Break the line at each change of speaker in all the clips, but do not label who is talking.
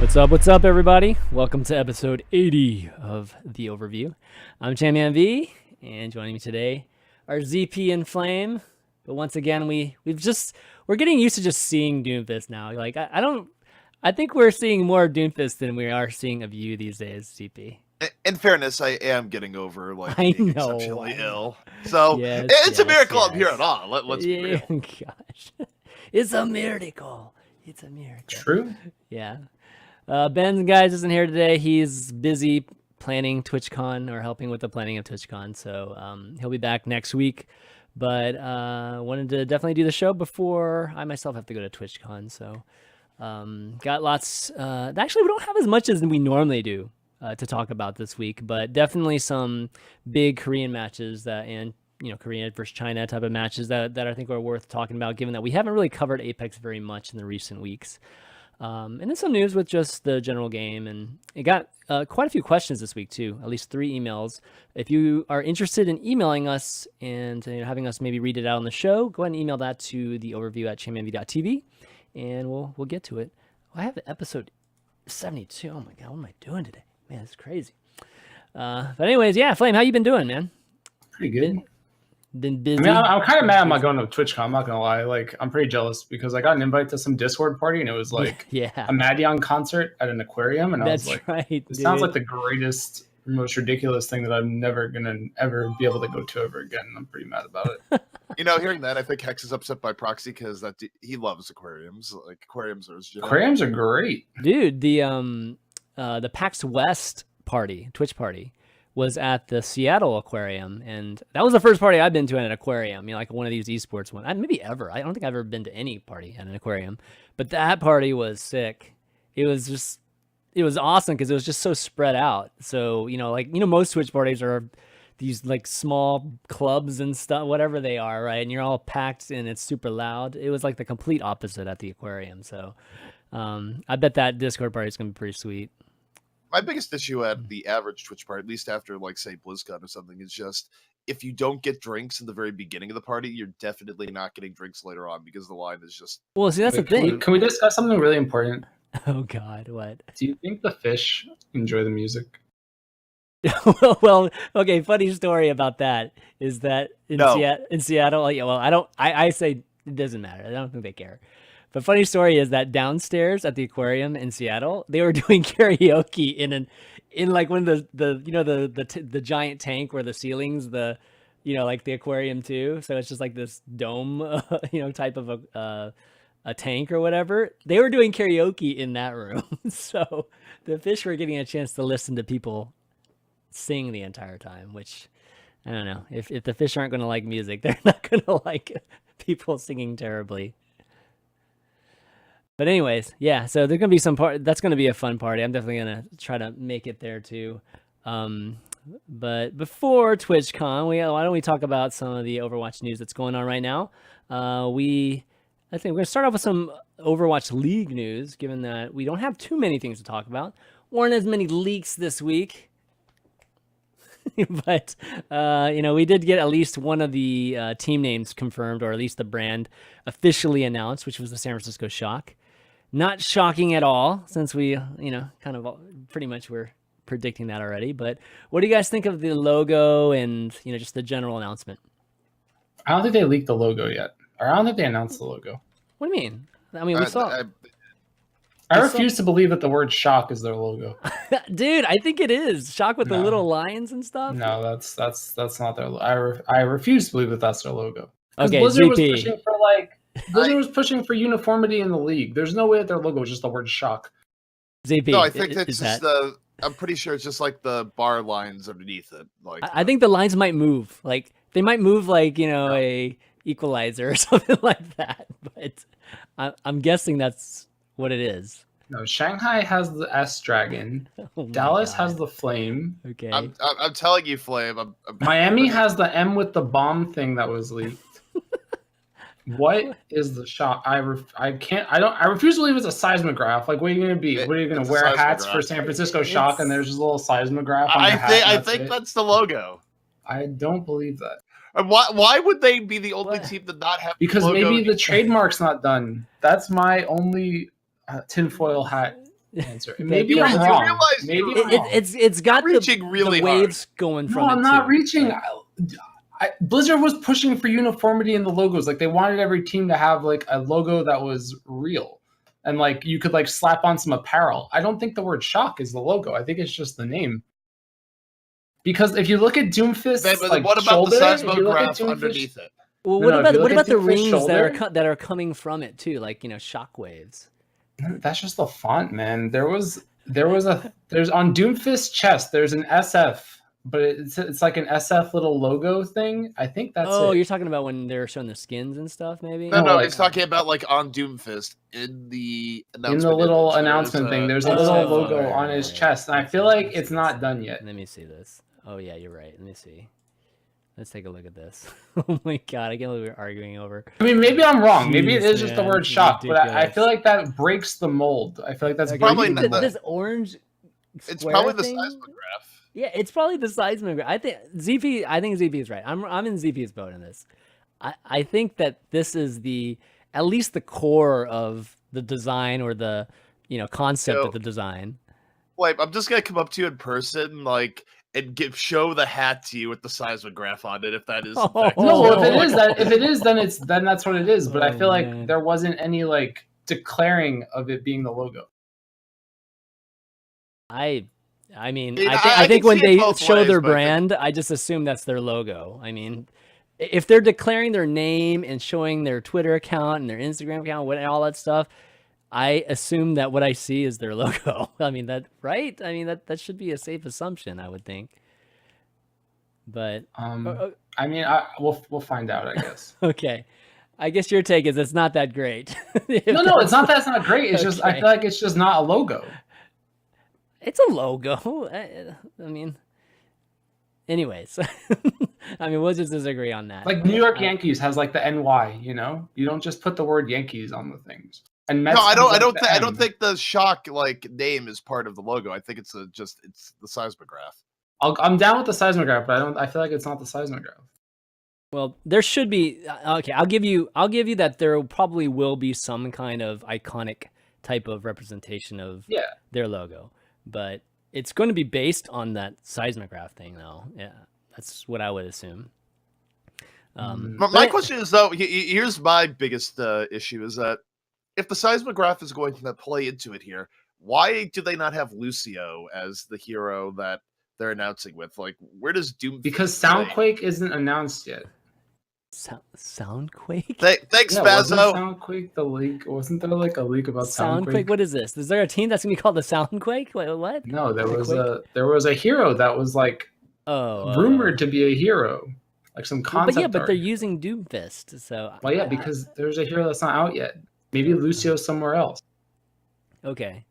What's up, everybody? Welcome to episode 80 of the Overview. I'm ChanManV, and joining me today are ZP and Flame. But once again, we're getting used to just seeing Doomfist now. Like I think we're seeing more of Doomfist than we are seeing of you these days, ZP.
In fairness, I am getting over being exceptionally ill. So it's a miracle I'm here at all. Let's be real.
Gosh, it's a miracle. It's a miracle.
True.
Yeah. Ben, guys, isn't here today. He's busy planning TwitchCon or helping with the planning of TwitchCon. So he'll be back next week. But wanted to definitely do the show before I myself have to go to TwitchCon. So got lots. Actually, we don't have as much as we normally do to talk about this week, but definitely some big Korean matches and Korea versus China type of matches that I think are worth talking about, given that we haven't really covered Apex very much in the recent weeks. And then some news with just the general game, and it got quite a few questions this week too, at least 3 emails. If you are interested in emailing us and having us maybe read it out on the show, go ahead and email that to the overview at chanmanv.tv, and we'll get to it. I have episode 72. Oh my god, what am I doing today? Man, it's crazy. But anyways, yeah, Flame, how you been doing, man?
Pretty good.
Been busy.
I mean, I'm kind of mad I'm not going to TwitchCon. I'm not gonna lie. Like, I'm pretty jealous because I got an invite to some Discord party and it was like a Madion concert at an aquarium, and I was like,
right,
it sounds like the greatest, most ridiculous thing that I'm never gonna ever be able to go to ever again. I'm pretty mad about it.
Hearing that, I think Hex is upset by proxy because he loves aquariums. Like, aquariums are his jam.
Aquariums are great,
dude. The PAX West party, Twitch party, was at the Seattle Aquarium, and that was the first party I've been to at an aquarium. Like one of these esports one, maybe ever. I don't think I've ever been to any party at an aquarium, but that party was sick. It was awesome because it was just so spread out. So most Twitch parties are these like small clubs and stuff, whatever they are, right? And you're all packed and it's super loud. It was like the complete opposite at the aquarium. So I bet that Discord party is gonna be pretty sweet.
My biggest issue at the average Twitch party, at least after, like, say, BlizzCon or something, is just if you don't get drinks in the very beginning of the party, you're definitely not getting drinks later on because the line is just...
Well, see, that's the thing.
Can we discuss something really important?
Oh, God, what?
Do you think the fish enjoy the music?
Well, okay, funny story about that is that in Seattle, I say it doesn't matter. I don't think they care. The funny story is that downstairs at the aquarium in Seattle, they were doing karaoke in like one of the giant tank where the ceilings, like the aquarium too. So it's just like this dome, type of a tank or whatever. They were doing karaoke in that room. So the fish were getting a chance to listen to people sing the entire time, which I don't know. If the fish aren't going to like music, they're not going to like people singing terribly. But anyways, yeah, so there's going to be that's going to be a fun party. I'm definitely going to try to make it there too. But before TwitchCon, why don't we talk about some of the Overwatch news that's going on right now? I think we're going to start off with some Overwatch League news, given that we don't have too many things to talk about. Weren't as many leaks this week. But, we did get at least one of the team names confirmed, or at least the brand officially announced, which was the San Francisco Shock. Not shocking at all, since we, kind of pretty much were predicting that already. But what do you guys think of the logo and, just the general announcement?
I don't think they leaked the logo yet. Or I don't think they announced the logo.
What do you mean? I mean, we saw...
I refuse to believe that the word shock is their logo.
Dude, I think it is. Shock with the little lions and stuff?
No, that's not their logo. I refuse to believe that that's their logo.
Okay,
Blizzard
ZP.
Was pushing for uniformity in the league. There's no way that their logo is just the word shock.
ZP.
No, I think that's just I'm pretty sure it's just like the bar lines underneath it. Like
I think the lines might move. Like they might move like, a equalizer or something like that. But I'm guessing that's what it is.
No, Shanghai has the S Dragon. Dallas has the Flame.
Okay.
I'm telling you, Flame.
Miami has the M with the bomb thing that was leaked. What is the shot? I refuse to believe it's a seismograph. Like, what are you gonna be? What are you gonna wear hats for San Francisco Shock? And there's just a little seismograph.
I think that's the logo.
I don't believe that.
Why would they be the only team that not have?
Because
the logo
maybe the trademark's not done. That's my only tinfoil hat answer. Maybe I'm wrong. Maybe
it's got
reaching really
the waves going from it.
No, I'm not reaching. Blizzard was pushing for uniformity in the logos. Like they wanted every team to have like a logo that was real, and like you could like slap on some apparel. I don't think the word shock is the logo. I think it's just the name. Because if you look at Doomfist's like
what about
shoulder,
the seismograph underneath it?
Well, what about the rings that are coming from it too, like shock waves?
That's just the font, man. There's on Doomfist's chest. There's an SF, but it's like an SF little logo thing. I think that's.
Oh, you're talking about when they're showing the skins and stuff, maybe?
No, like, it's talking about like on Doomfist in the announcement.
In the little announcement thing, there's a little logo on his chest, and I feel like it's not done yet.
Let me see this. Oh yeah, you're right. Let me see. Let's take a look at this. Oh my god, I can't believe we're arguing over.
I mean, maybe I'm wrong. Maybe it is just the word shock, but I feel like that breaks the mold. I feel like that's
probably
this orange.
It's probably the seismograph.
Yeah, it's probably the seismograph. I think ZP is right. I'm in ZP's boat in this. I think that this is at least the core of the design or the concept of the design.
Like, I'm just gonna come up to you in person, like, and show the hat to you with the seismograph on it, if that is.
If it is, then that's what it is. But I feel like there wasn't any like declaring of it being the logo.
I think when they show their brand, I just assume that's their logo. I mean, if they're declaring their name and showing their Twitter account and their Instagram account, all that stuff, I assume that what I see is their logo. I mean, that should be a safe assumption, I would think. But
we'll find out, I guess.
Okay. I guess your take is it's not that great.
No, it's not that it's not great. It's just I feel like it's just not a logo.
It's a logo. I mean, anyways. I mean, we'll just disagree on that.
Like New York Yankees has like the NY, you don't just put the word Yankees on the things. And Mets
I don't think the shock like name is part of the logo. I think it's the seismograph.
I'm down with the seismograph, but I feel like it's not the seismograph.
Well, there should be. Okay, I'll give you that there probably will be some kind of iconic type of representation of their logo, but it's going to be based on that seismograph thing, though. Yeah, that's what I would assume.
My question is though. Here's my biggest issue is that if the seismograph is going to play into it here, why do they not have Lucio as the hero that they're announcing with? Like, where does Doom?
Because Soundquake isn't announced yet.
Soundquake?
Thanks, Spazzo.
Wasn't Soundquake the leak? Wasn't there like a leak about Soundquake?
What is this? Is there a team that's gonna be called the Soundquake? Wait, what?
No, there was a hero that was like rumored to be a hero, like some concept.
But they're using Doomfist, so.
Well, yeah, because there's a hero that's not out yet. Maybe Lucio's somewhere else.
Okay.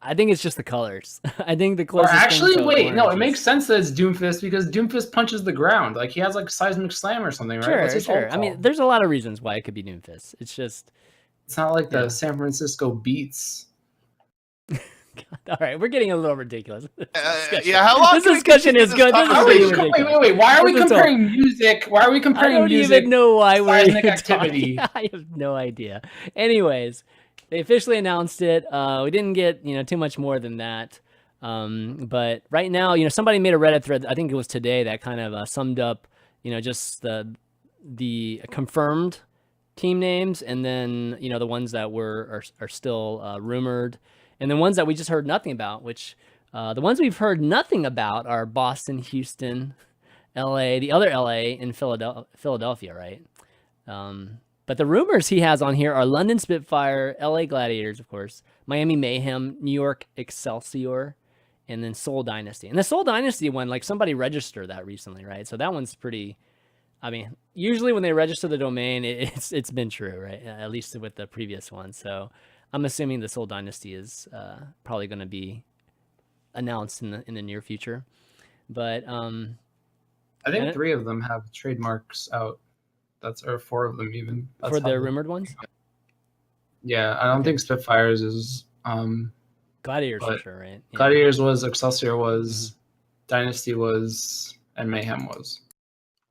I think it's just the colors. I think the closest.
Or actually, wait, no, it makes sense that it's Doomfist because Doomfist punches the ground. Like he has like Seismic Slam or something, right?
Sure. I mean, there's a lot of reasons why it could be Doomfist. It's just.
It's not like the San Francisco Beats.
All right, we're getting a little ridiculous.
How long?
This discussion is good.
Wait. Why are we comparing music? Why are we comparing music?
I don't even know why we're
seismic activity.
I have no idea. Anyways, they officially announced it. We didn't get too much more than that. But right now, somebody made a Reddit thread. I think it was today that kind of summed up, just the confirmed team names, and then the ones that are still rumored. And the ones that we just heard nothing about, which the ones we've heard nothing about are Boston, Houston, LA, the other LA, and Philadelphia, right? But the rumors he has on here are London Spitfire, LA Gladiators, of course, Miami Mayhem, New York Excelsior, and then Seoul Dynasty. And the Seoul Dynasty one, like somebody registered that recently, right? So that one's pretty. I mean, usually when they register the domain, it's been true, right? At least with the previous one. So I'm assuming the Seoul Dynasty is probably going to be announced in the near future. But
I think 3 of them have trademarks out. Or 4 of them even.
For the rumored ones?
Yeah, I don't think Spitfires is
Gladiators for sure, right? Yeah.
Gladiators was, Excelsior was, Dynasty was, and Mayhem was.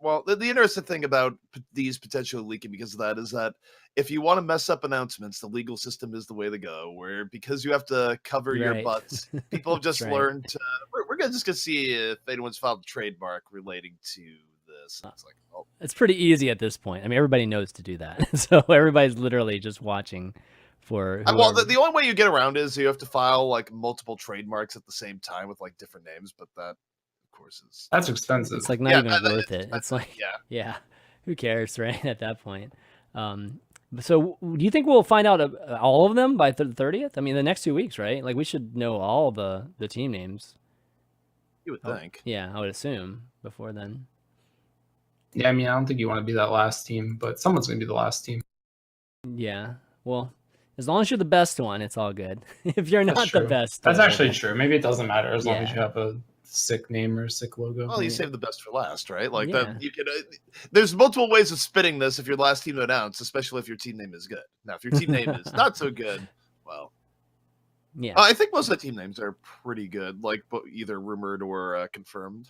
Well, the interesting thing about these potentially leaking because of that is that if you want to mess up announcements, the legal system is the way to go. Where because you have to cover your
Right.
butts, people have just
right.
learned. We're just gonna see if anyone's filed a trademark relating to this. It's like, oh,
It's pretty easy at this point. I mean, everybody knows to do that, so everybody's literally just watching for.
well,
whoever-
the only way you get around is you have to file like multiple trademarks at the same time with like different names, but that, of course, is
That's expensive.
It's like not
Yeah,
even
that-
worth it. It's like,
yeah.
yeah, who cares, right? At that point. So do you think we'll find out all of them by the 30th? I mean, the next 2 weeks, right? Like we should know all the team names.
You would think.
Yeah, I would assume before then.
Yeah, I mean, I don't think you want to be that last team, but someone's going to be the last team.
Yeah. Well, as long as you're the best one, it's all good. If you're
That's
not the
true.
best,
That's actually true. Maybe it doesn't matter as long as
Yeah.
you have a sick name or a sick logo.
Well, you save the best for last, right? Like
Yeah.
that. You can. There's multiple ways of spinning this if you're the last team to announce, especially if your team name is good. Now, if your team name is not so good, well,
Yeah.
I think most of the team names are pretty good, like either rumored or confirmed.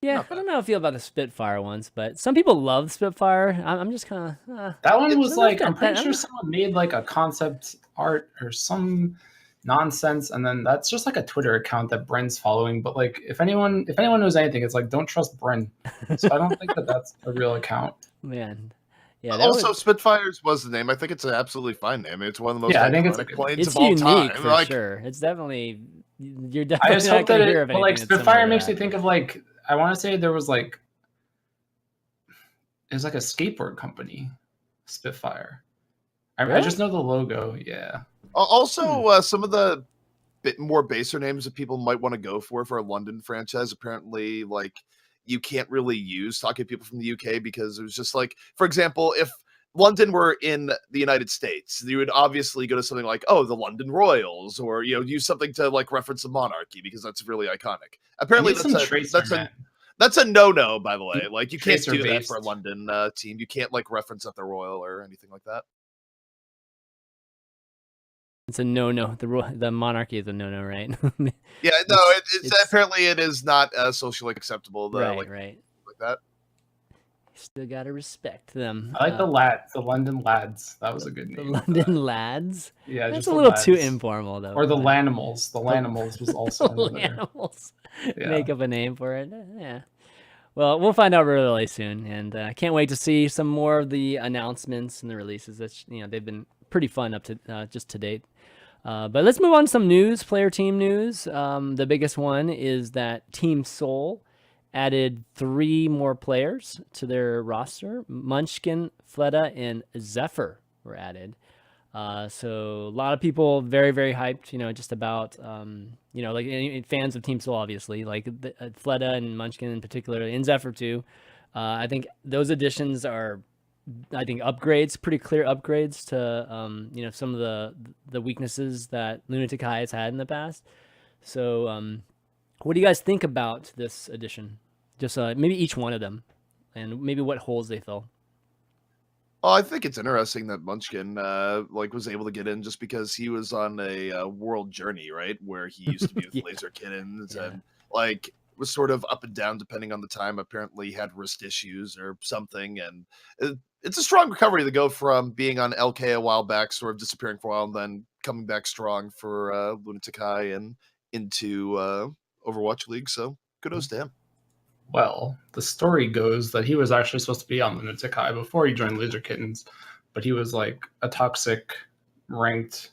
Yeah,
not
I don't know how I feel about the Spitfire ones, but some people love Spitfire. I'm just kind of.
That one
It's
was
not
like,
that-
I'm pretty
that-
sure someone made like a concept art or some nonsense, and then that's just like a Twitter account that Bren's following. But like, if anyone knows anything, it's like, don't trust Bren. So I don't think that that's a real account.
Man. Yeah. That
Also,
was,
Spitfires was the name. I think it's an absolutely fine name. It's one of the most
Yeah, I think it's
iconic
a good-
planes
it's
of all
unique
time.
for
Like,
sure. It's definitely. You're
I
definitely
just
not
hope that
going to hear of
but
anything.
like
that's similar
Spitfire
to
makes me
that.
think of like, I want to say there was like, it was like a skateboard company, Spitfire. I
Really?
just know the logo. Yeah.
Also, some of the bit more baser names that people might want to go for a London franchise. Apparently, like you can't really use talking to people from the UK because it was just like, for example, if London were in the United States, you would obviously go to something like, oh, the London Royals, or use something to like reference the monarchy because that's really iconic. Apparently,
Need some tracer, man.
that's a no-no, by the way. Like you can't do that
Tracer-based.
for a London team. You can't like reference at the Royal or anything like that.
It's a no. The monarchy is a no, right?
Yeah, no,
It's-
apparently it is not socially acceptable.
right.
Like that.
Still gotta respect them.
I like the lads, the London lads. That was a good
the
name.
London lads.
Yeah,
That's
just
a
the
little too
lads.
informal though.
Or the
but-
Lanimals. The Lanimals was also another.
Animals.
Yeah.
Make up a name for it. Yeah. Well, we'll find out really soon, and I can't wait to see some more of the announcements and the releases. That they've been pretty fun up to just to date. But let's move on to some news, player team news. The biggest one is that Team Seoul added 3 more players to their roster. Munchkin, Fleta, and Zepher were added. So a lot of people very, very hyped, just about, like fans of Team Seoul, obviously, like Fleta and Munchkin in particular, and Zephyr too. I think those additions are, upgrades, pretty clear upgrades to, some of the weaknesses that Lunatic Hai has had in the past. So what do you guys think about this addition? Just maybe each one of them, and maybe what holes they fill.
Oh, I think it's interesting that Munchkin was able to get in just because he was on a world journey, right? Where he used to be with
Yeah.
Laser Kittens
Yeah.
and was sort of up and down depending on the time. Apparently, he had wrist issues or something, and it's a strong recovery to go from being on LK a while back, sort of disappearing for a while, and then coming back strong for Lunatic Hai and into Overwatch League. So kudos to him.
Well, the story goes that he was actually supposed to be on Lunatic Hai before he joined Laser Kittens, but he was like a toxic ranked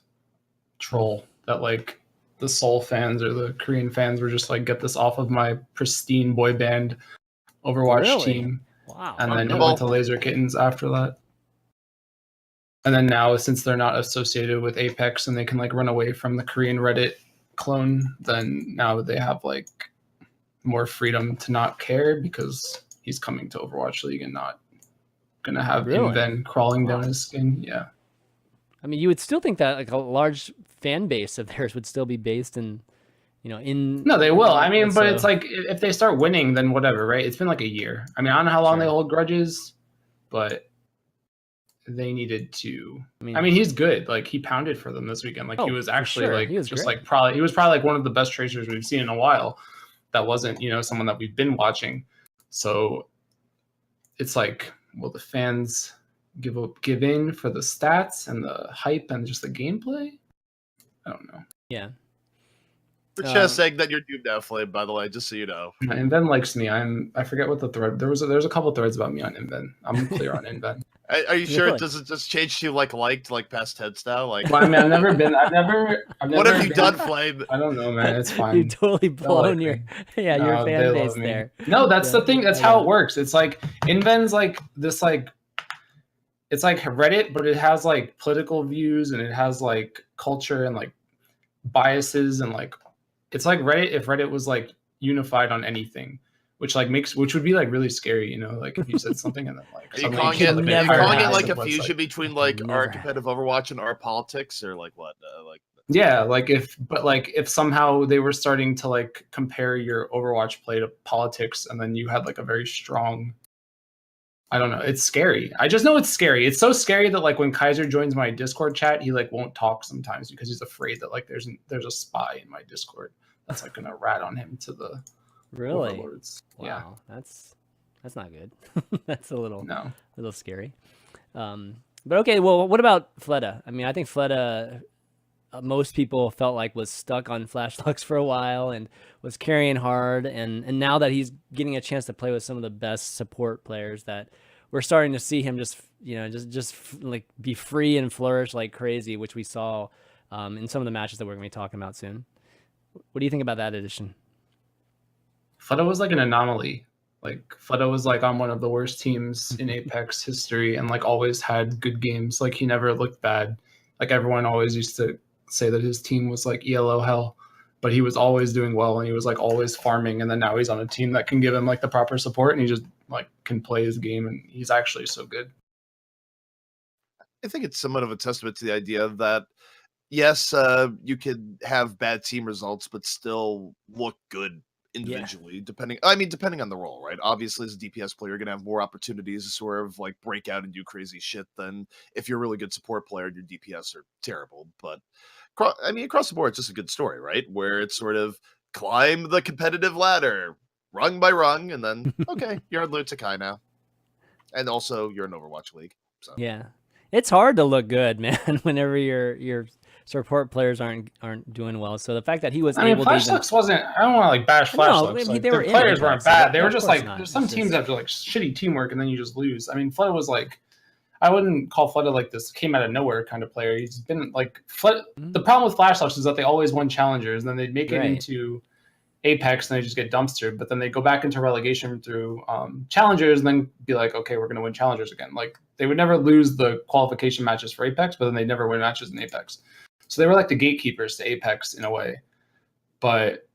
troll that like the Seoul fans or the Korean fans were just like, get this off of my pristine boy band Overwatch
Really?
team.
Wow.
And then he
Well-
went to Laser Kittens after that. And then now, since they're not associated with Apex and they can like run away from the Korean Reddit clone, then now they have like more freedom to not care because he's coming to Overwatch League and not gonna have
Really?
Inven crawling down
Wow.
his skin. Yeah.
I mean, you would still think that like a large fan base of theirs would still be based in, in.
No, they will. I mean, but
so-
it's like if they start winning, then whatever, right? It's been like a year. I mean, I don't know how long
Sure.
they hold grudges, but they needed to.
I
I mean, he's good. Like he pounded for them this weekend. Like
Oh,
he was
for
actually
sure.
like
He was
just
great.
like he was probably like one of the best tracers we've seen in a while. That wasn't someone that we've been watching. So it's like, will the fans give in for the stats and the hype and just the gameplay? I don't know.
Yeah.
We're just saying that you're doomed now, Flame, by the way, just so you know.
Inven likes me. I forget what the thread. There's a couple threads about me on Inven. I'm clear on Inven.
Are you sure? Does it just change to liked past tense now? Like,
well, I mean, I've never
what have you done, Flame?
I don't know, man. It's fine.
You totally blown your your fan base there.
No, that's the thing. That's how it works. It's like Inven's like this, like it's like Reddit, but it has like political views and it has like culture and like biases and like it's like Reddit if Reddit was like unified on anything. Which would be like really scary, you know, like if you said something and then like
are you calling it like a fusion between like our competitive Overwatch and our politics, or like what?
Yeah, like if somehow they were starting to like compare your Overwatch play to politics, and then you had like a very strong, I don't know, it's scary. I just know it's scary. It's so scary that like when Kaiser joins my Discord chat, he like won't talk sometimes because he's afraid that like there's a spy in my Discord that's like gonna rat on him to the
really
overlords.
Wow,
yeah,
that's not good. That's a little scary. But okay, well, what about Fleta? I mean, I think Fleta, most people felt like was stuck on Flash Lux for a while and was carrying hard, and now that he's getting a chance to play with some of the best support players, that we're starting to see him just like be free and flourish like crazy, which we saw in some of the matches that we're going to be talking about soon. What do you think about that addition?
Fleta was like an anomaly. Like Fleta was like on one of the worst teams in Apex history and like always had good games. Like he never looked bad. Like everyone always used to say that his team was like ELO hell, but he was always doing well and he was like always farming. And then now he's on a team that can give him like the proper support and he just like can play his game and he's actually so good.
I think it's somewhat of a testament to the idea that yes, you could have bad team results, but still look good individually, depending on the role, right? Obviously, as a DPS player, you're gonna have more opportunities to sort of like break out and do crazy shit than if you're a really good support player and your DPS are terrible. But across the board, it's just a good story, right? Where it's sort of climb the competitive ladder, rung by rung, and then okay, you're on Lunatic Hai now, and also you're in Overwatch League. So
yeah, it's hard to look good, man, whenever your support players aren't doing well. So the fact that he was able to
Flash Lux wasn't, I don't want to like bash Flash Lux.
I mean,
like,
the
players weren't bad. They were just like,
not.
There's some teams that have like shitty teamwork and then you just lose. I mean, Fleta was like, I wouldn't call Fleta like this came out of nowhere kind of player. He's been like, the problem with Flash Lux is that they always won challengers and then they'd make it into Apex and they just get dumpstered, but then they go back into relegation through challengers and then be like, okay, we're going to win challengers again. Like they would never lose the qualification matches for Apex, but then they never win matches in Apex. So they were like the gatekeepers to Apex in a way, but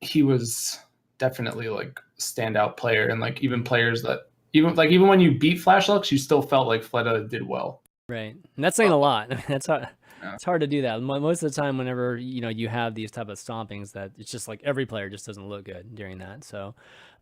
he was definitely like standout player. And like even players that even when you beat Flash Lux, you still felt like Fleta did well.
Right. And that's saying a lot. I mean, that's hard. It's hard to do that. Most of the time, whenever you have these type of stompings, that it's just like every player just doesn't look good during that. So,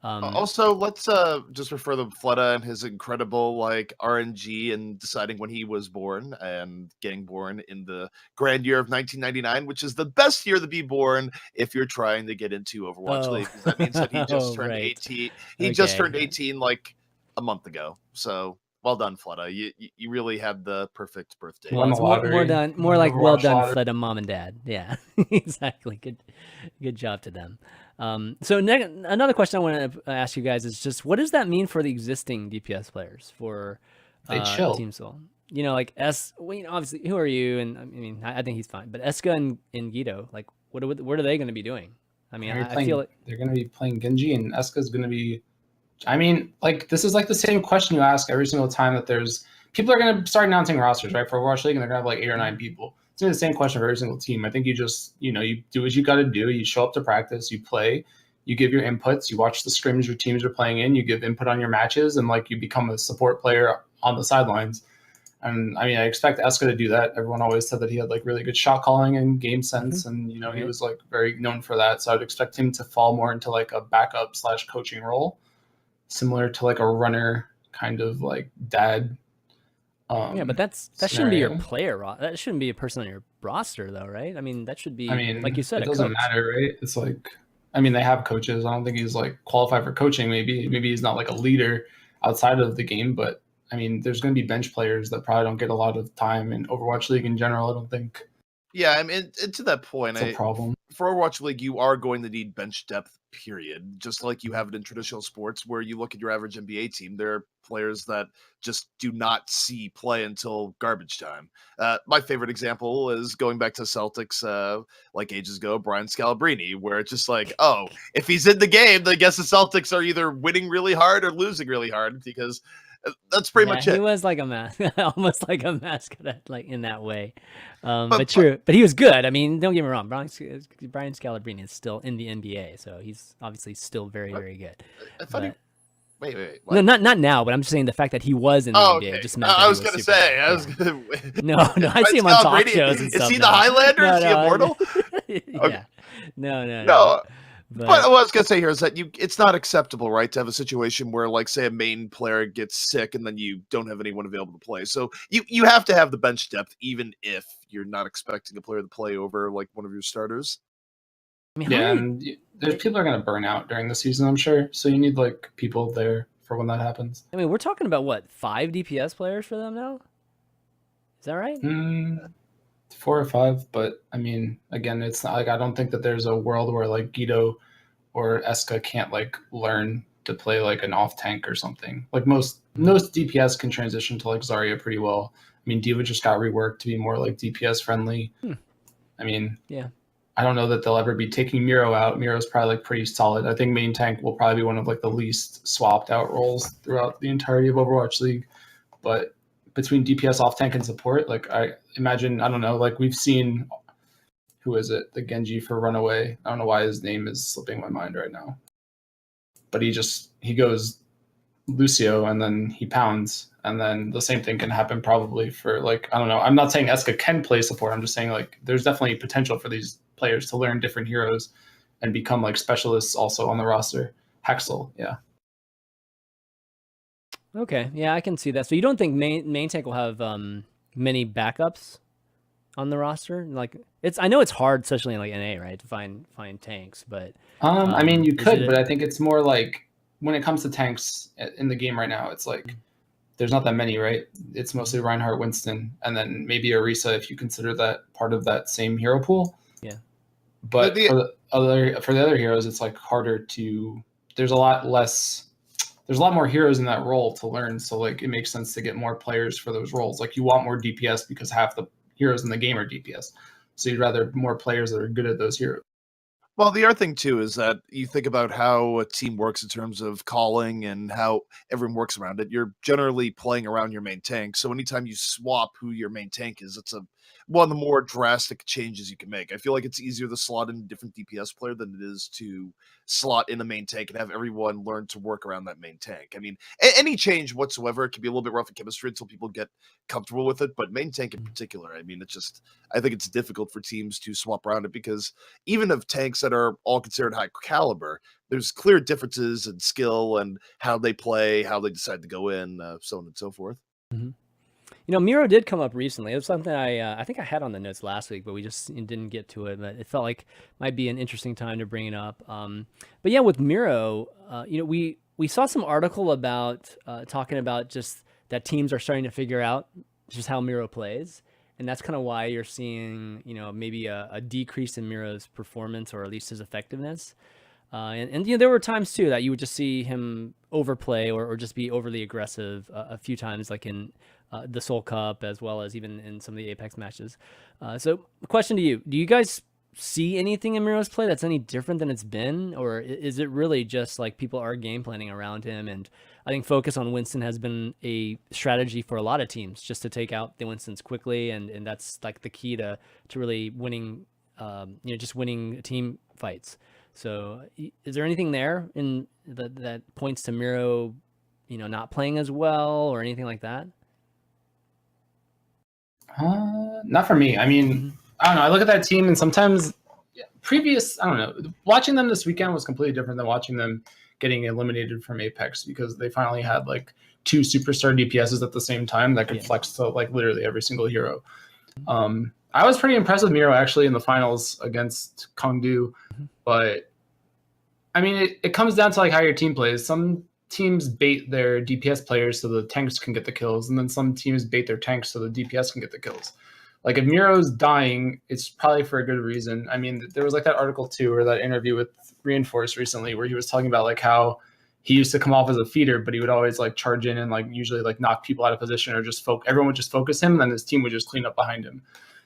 also let's just refer to Fleta and his incredible like RNG and deciding when he was born and getting born in the grand year of 1999, which is the best year to be born if you're trying to get into Overwatch League. That means that he just turned 18. He just turned 18 like a month ago. So. Well done, Fleta. You really had the perfect birthday.
Well, it's more like well done, Fleta, mom and dad. Yeah, exactly. Good job to them. So another question I want to ask you guys is just what does that mean for the existing DPS players for Team Soul? You know, like obviously, who are you? And I mean, I think he's fine. But Eska and Guido, like, what are they going to be doing? I mean, I feel like
they're going to be playing Genji, and Eska's going to be. I mean, like, this is like the same question you ask every single time that there's people are going to start announcing rosters, right, for Overwatch League, and they're going to have like 8 or 9 people. It's going to be the same question for every single team. I think you just, you do what you got to do. You show up to practice, you play, you give your inputs, you watch the scrims your teams are playing in, you give input on your matches, and like you become a support player on the sidelines. And I mean, I expect Eska to do that. Everyone always said that he had like really good shot calling and game sense, and he was like very known for that. So I'd expect him to fall more into like a backup / coaching role. Similar to like a runner kind of like dad.
Yeah, but that shouldn't be your player. That shouldn't be a person on your roster, though, right? I mean, that should be. I mean, like you said,
it doesn't matter, right? It's like I mean, they have coaches. I don't think he's like qualified for coaching. Maybe he's not like a leader outside of the game, but I mean, there's going to be bench players that probably don't get a lot of time in Overwatch League in general. I don't think.
Yeah, I mean, and to that point,
It's a problem.
For Overwatch League, you are going to need bench depth, period. Just like you have it in traditional sports, where you look at your average NBA team, there are players that just do not see play until garbage time. My favorite example is going back to Celtics, like ages ago, Brian Scalabrine, where it's just like, oh, if he's in the game, then I guess the Celtics are either winning really hard or losing really hard, because that's pretty much it.
He was like a almost like a mascot, like in that way. But true. But he was good. I mean, don't get me wrong. Brian Scalabrine is still in the NBA, so he's obviously still very, very good.
I thought Wait.
What? No, not now. But I'm just saying the fact that he was in the NBA.
Okay.
Just meant
I was gonna say.
No. I see him on talk shows and stuff.
Is he the Highlander? Is he immortal?
Yeah.
Okay.
No.
But what I was going to say here is that it's not acceptable, right, to have a situation where, like, say, a main player gets sick and then you don't have anyone available to play. So you have to have the bench depth, even if you're not expecting a player to play over, like, one of your starters.
I mean, and there's people are going to burn out during the season, I'm sure. So you need, like, people there for when that happens.
I mean, we're talking about, what, 5 DPS players for them now? Is that right?
4 or 5, but I mean, again, it's not like I don't think that there's a world where like Guido or Eska can't like learn to play like an off tank or something. Like most DPS can transition to like Zarya pretty well. I mean, D.Va just got reworked to be more like DPS friendly. I mean,
yeah,
I don't know that they'll ever be taking Miro out. Miro's probably like pretty solid. I think main tank will probably be one of like the least swapped out roles throughout the entirety of Overwatch League, but between DPS, off tank, and support, like I imagine, I don't know, like we've seen, who is it? The Genji for Runaway. I don't know why his name is slipping my mind right now. But he goes Lucio and then he pounds. And then the same thing can happen probably for like, I don't know. I'm not saying Eska can play support. I'm just saying like there's definitely potential for these players to learn different heroes and become like specialists also on the roster. Hexel, yeah.
Okay, yeah, I can see that. So you don't think main tank will have many backups on the roster? Like I know it's hard, especially in like NA, right, to find tanks. But
I mean, you could, but I think it's more like when it comes to tanks in the game right now, it's like there's not that many, right? It's mostly Reinhardt, Winston, and then maybe Orisa if you consider that part of that same hero pool.
Yeah.
But for the other heroes, it's like harder to. There's a lot more heroes in that role to learn, so like it makes sense to get more players for those roles. Like you want more DPS because half the heroes in the game are DPS, so you'd rather more players that are good at those heroes.
Well, the other thing too is that you think about how a team works in terms of calling and how everyone works around it. You're generally playing around your main tank, so anytime you swap who your main tank is, it's one of the more drastic changes you can make. I feel like it's easier to slot in a different DPS player than it is to slot in a main tank and have everyone learn to work around that main tank. I mean, any change whatsoever, it can be a little bit rough in chemistry until people get comfortable with it, but main tank in particular, I mean, I think it's difficult for teams to swap around it because even of tanks that are all considered high caliber, there's clear differences in skill and how they play, how they decide to go in, so on and so forth.
Mm-hmm. You know, Miro did come up recently. It was something I think I had on the notes last week, but we just didn't get to it. But it felt like might be an interesting time to bring it up. But yeah, with Miro, you know, we saw some article about talking about just that teams are starting to figure out just how Miro plays, and that's kind of why you're seeing, you know, maybe a decrease in Miro's performance or at least his effectiveness. And you know, there were times too that you would just see him overplay or just be overly aggressive a few times, like in the Seoul Cup, as well as even in some of the Apex matches. So question to you, do you guys see anything in Miro's play that's any different than it's been? Or is it really just like people are game planning around him? And I think focus on Winston has been a strategy for a lot of teams, just to take out the Winstons quickly. And that's like the key to really winning, you know, just winning team fights. So is there anything there in that points to Miro, you know, not playing as well or anything like that?
Not for me. I mean, I don't know. I look at that team and sometimes I don't know, watching them this weekend was completely different than watching them getting eliminated from Apex, because they finally had like 2 superstar DPSs at the same time that could flex to like literally every single hero. I was pretty impressed with Miro actually in the finals against Kongdu, but I mean, it comes down to like how your team plays. Some teams bait their DPS players so the tanks can get the kills, and then some teams bait their tanks so the DPS can get the kills. Like if Miro's dying, it's probably for a good reason. I mean, there was like that article too, or that interview with Reinforce recently, where he was talking about like how he used to come off as a feeder, but he would always like charge in and like usually like knock people out of position, or just everyone would just focus him, and then his team would just clean up behind him.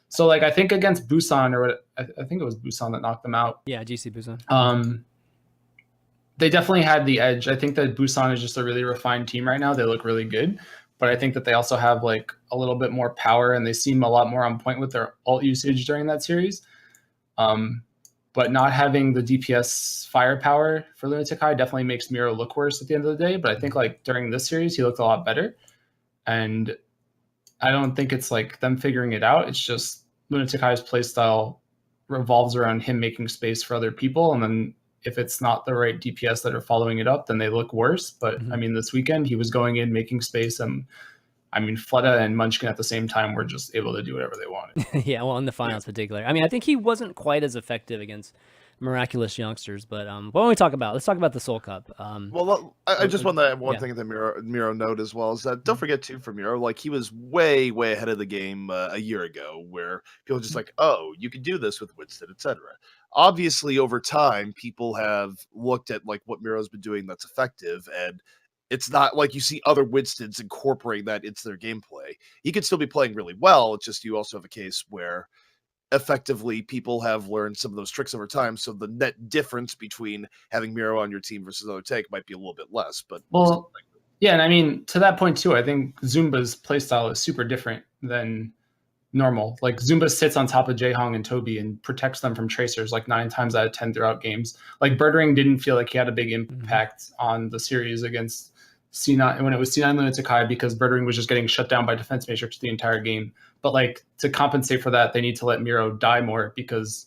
So like I think against Busan, or what I think it was Busan that knocked them out.
Yeah, GC Busan.
They definitely had the edge. I think that Busan is just a really refined team right now. They look really good, but I think that they also have like a little bit more power, and they seem a lot more on point with their ult usage during that series. But not having the DPS firepower for Lunatic Hai definitely makes Miro look worse at the end of the day. But I think like during this series, he looked a lot better. And I don't think it's like them figuring it out. It's just Lunatic Hai's playstyle revolves around him making space for other people. And then if it's not the right DPS that are following it up, then they look worse. But I mean, this weekend, he was going in, making space, and I mean, Fleta and Munchkin at the same time were just able to do whatever they wanted.
Yeah, well, in the finals particular. I mean, I think he wasn't quite as effective against miraculous youngsters, but what don't we talk about? Let's talk about the Seoul Cup.
Well, I just want to add one thing that Miro note as well, is that don't forget too, for Miro, like he was way ahead of the game a year ago, where people were just like, oh, you can do this with Winston, etc. Obviously, over time, people have looked at like what Miro's been doing that's effective, and it's not like you see other Winstons incorporating that into their gameplay. He could still be playing really well. It's just you also have a case where effectively people have learned some of those tricks over time. So the net difference between having Miro on your team versus another tank might be a little bit less. But
well, yeah, and I mean, to that point too, I think Zumba's playstyle is super different than normal. Like Zumba sits on top of Jaehong and Toby and protects them from tracers like 9 times out of 10 throughout games. Like Birdring didn't feel like he had a big impact on the series against C9 when it was C9 Lunatic Hai, because Birdring was just getting shut down by defense matrix the entire game. But like to compensate for that, they need to let Miro die more, because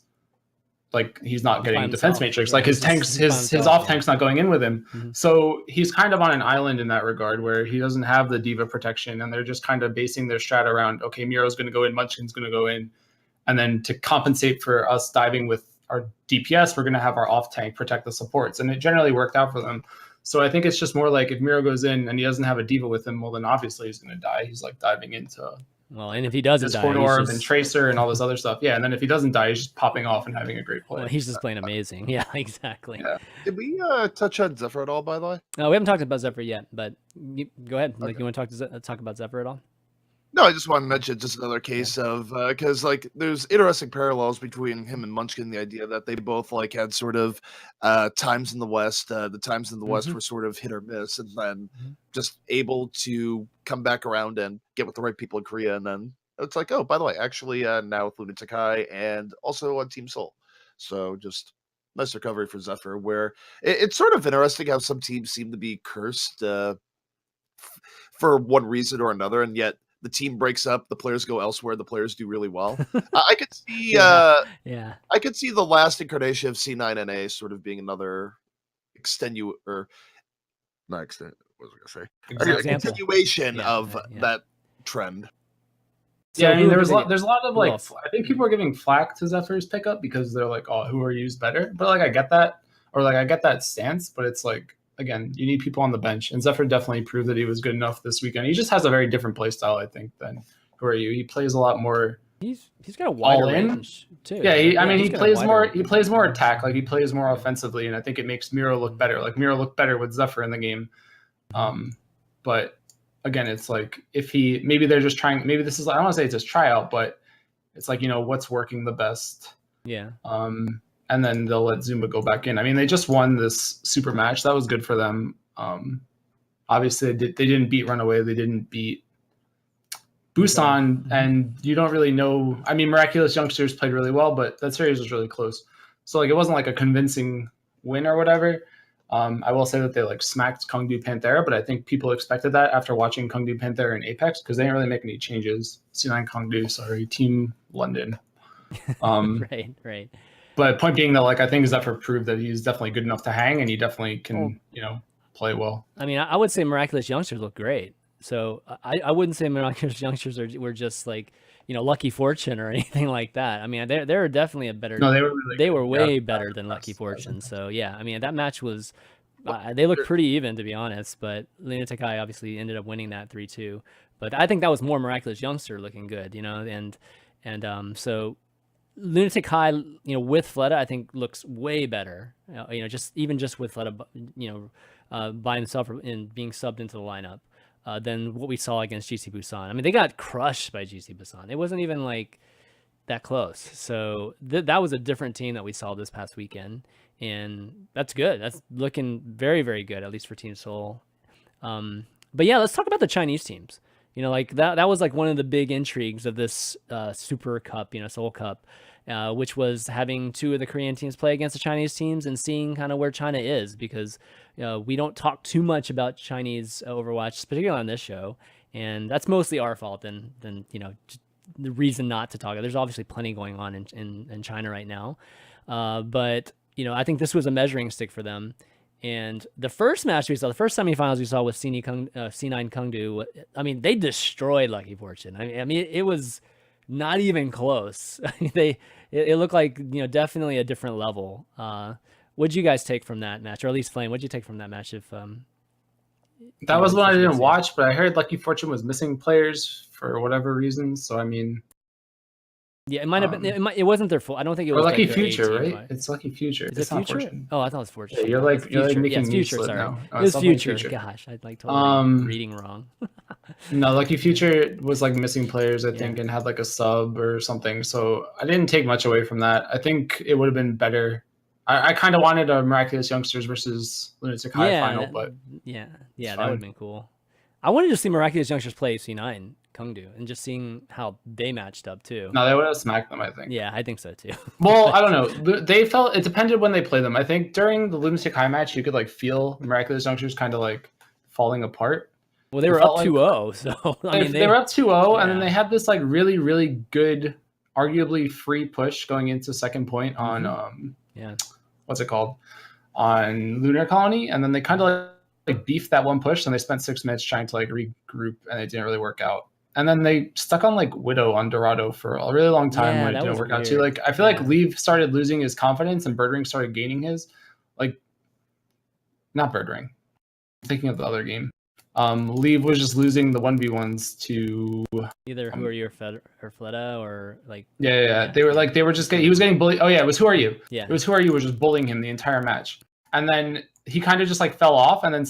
like he's not getting defense matrix. Like his tanks, his off tank's not going in with him. So he's kind of on an island in that regard, where he doesn't have the diva protection, and they're just kind of basing their strat around, okay, Miro's going to go in, Munchkin's going to go in, and then to compensate for us diving with our DPS, we're going to have our off tank protect the supports, and it generally worked out for them. So I think it's just more like if Miro goes in and he doesn't have a diva with him, well then obviously he's going to die. He's like diving into
and if he doesn't die,
Orb and Tracer and all this other stuff. Yeah, and then if he doesn't die, he's just popping off and having a great play.
Well, he's just playing amazing. Yeah, exactly.
Yeah. Did we touch on Zepher at all, by the way?
No, we haven't talked about Zephyr yet, but go ahead. Okay. Like, you want to talk about Zephyr at all?
No, I just want to mention just another case of because like there's interesting parallels between him and Munchkin. The idea that they both like had sort of times in the West. The times in the West were sort of hit or miss, and then just able to come back around and get with the right people in Korea. And then it's like, oh, by the way, actually now with Lunatic Hai and also on Team Seoul. So just nice recovery for Zephyr, where it's sort of interesting how some teams seem to be cursed for one reason or another, and yet the team breaks up, the players go elsewhere, the players do really well. I could see I could see the last incarnation of C9NA sort of being another continuation of that trend.
So yeah, I mean, there's a lot of like, I think people are giving flack to Zephyr's pickup because they're like, oh, who are used better? But like, I get that, or like, I get that stance, but it's like, again, you need people on the bench, and Zephyr definitely proved that he was good enough this weekend. He just has a very different play style, I think, than Who Are You. He plays a lot more.
He's got a wider range too.
Yeah, he plays more. He plays more attack. Like he plays more offensively, and I think it makes Miro look better. Like Miro looked better with Zephyr in the game. But again, it's like if maybe they're just trying. Maybe this is, I don't want to say it's his tryout, but it's like, what's working the best.
Yeah.
And then they'll let Zumba go back in. I mean, they just won this super match. That was good for them. Obviously, they didn't beat Runaway. They didn't beat Busan, and you don't really know. I mean, Miraculous Youngsters played really well, but that series was really close. So like, it wasn't like a convincing win or whatever. I will say that they like smacked Kongdu Panthera, but I think people expected that after watching Kongdu Panthera in Apex, because they didn't really make any changes. C9 Kongdu, sorry, Team London.
Right.
But point being that, like, I think Zephyr proved that he's definitely good enough to hang, and he definitely can, play well.
I mean, I would say Miraculous Youngsters look great. So I wouldn't say Miraculous Youngsters were just like, Lucky Fortune or anything like that. I mean, they're definitely a better.
No, they were really
they were
good.
way better than Lucky Fortune. So yeah, I mean that match was. They looked pretty even, to be honest, but Lunatic Hai obviously ended up winning that 3-2. But I think that was more Miraculous Youngster looking good, and so Lunatic Hai, with Fleta, I think looks way better. Just with Fleta, by himself and being subbed into the lineup, than what we saw against GC Busan. I mean, they got crushed by GC Busan. It wasn't even like that close. So that was a different team that we saw this past weekend. And that's good. That's looking very, very good, at least for Team Seoul. But yeah, let's talk about the Chinese teams. That was like one of the big intrigues of this Super Cup, Seoul Cup, which was having two of the Korean teams play against the Chinese teams and seeing kind of where China is, because we don't talk too much about Chinese Overwatch, particularly on this show. And that's mostly our fault than the reason not to talk. There's obviously plenty going on in China right now. But I think this was a measuring stick for them. And the first match we saw, the first semifinals we saw with C9 Kungdu, I mean, they destroyed Lucky Fortune. I mean, it was not even close. It looked like, definitely a different level. What'd you guys take from that match? Or at least Flame, what'd you take from that match?
That was one I didn't watch, but I heard Lucky Fortune was missing players for whatever reason. So, I mean...
Yeah, it might have been. It wasn't their fault. I don't think it was
Lucky
like
Future, right? It's Lucky Future.
Is it Future? Fortune. Oh, I thought it was Fortune.
Yeah, you're like making
Future. Sorry,
now.
It was Future. Gosh, I like totally reading wrong.
No, Lucky Future was like missing players, I think, and had like a sub or something. So I didn't take much away from that. I think it would have been better. I kind of wanted a Miraculous Youngsters versus Lunatic Hai final, but
that would have been cool. I wanted to see Miraculous Youngsters play C9 Kungdu and just seeing how they matched up too.
No, they would have smacked them, I think.
Yeah, I think so too.
Well, I don't know. They felt it depended when they play them. I think during the Lunatic Hai match, you could like feel the Miraculous Youngsters kind of like falling apart.
Well, they were up 2-0, so I mean
they were up 2-0, and then they had this like really, really good, arguably free push going into second point on what's it called? On Lunar Colony, and then they kind of like beefed that one push, and they spent 6 minutes trying to like regroup, and it didn't really work out. And then they stuck on like Widow on Dorado for a really long time when it didn't work out too. Like I feel like Leave started losing his confidence and Birdring started gaining his. Like, not Birdring. I'm thinking of the other game. Leave was just losing the 1v1s to
either Who Are You or Fleta or like
They were just he was getting bullied. Oh yeah, it was Who Are You?
Yeah.
It was Who Are You was just bullying him the entire match. And then he kind of just like fell off and then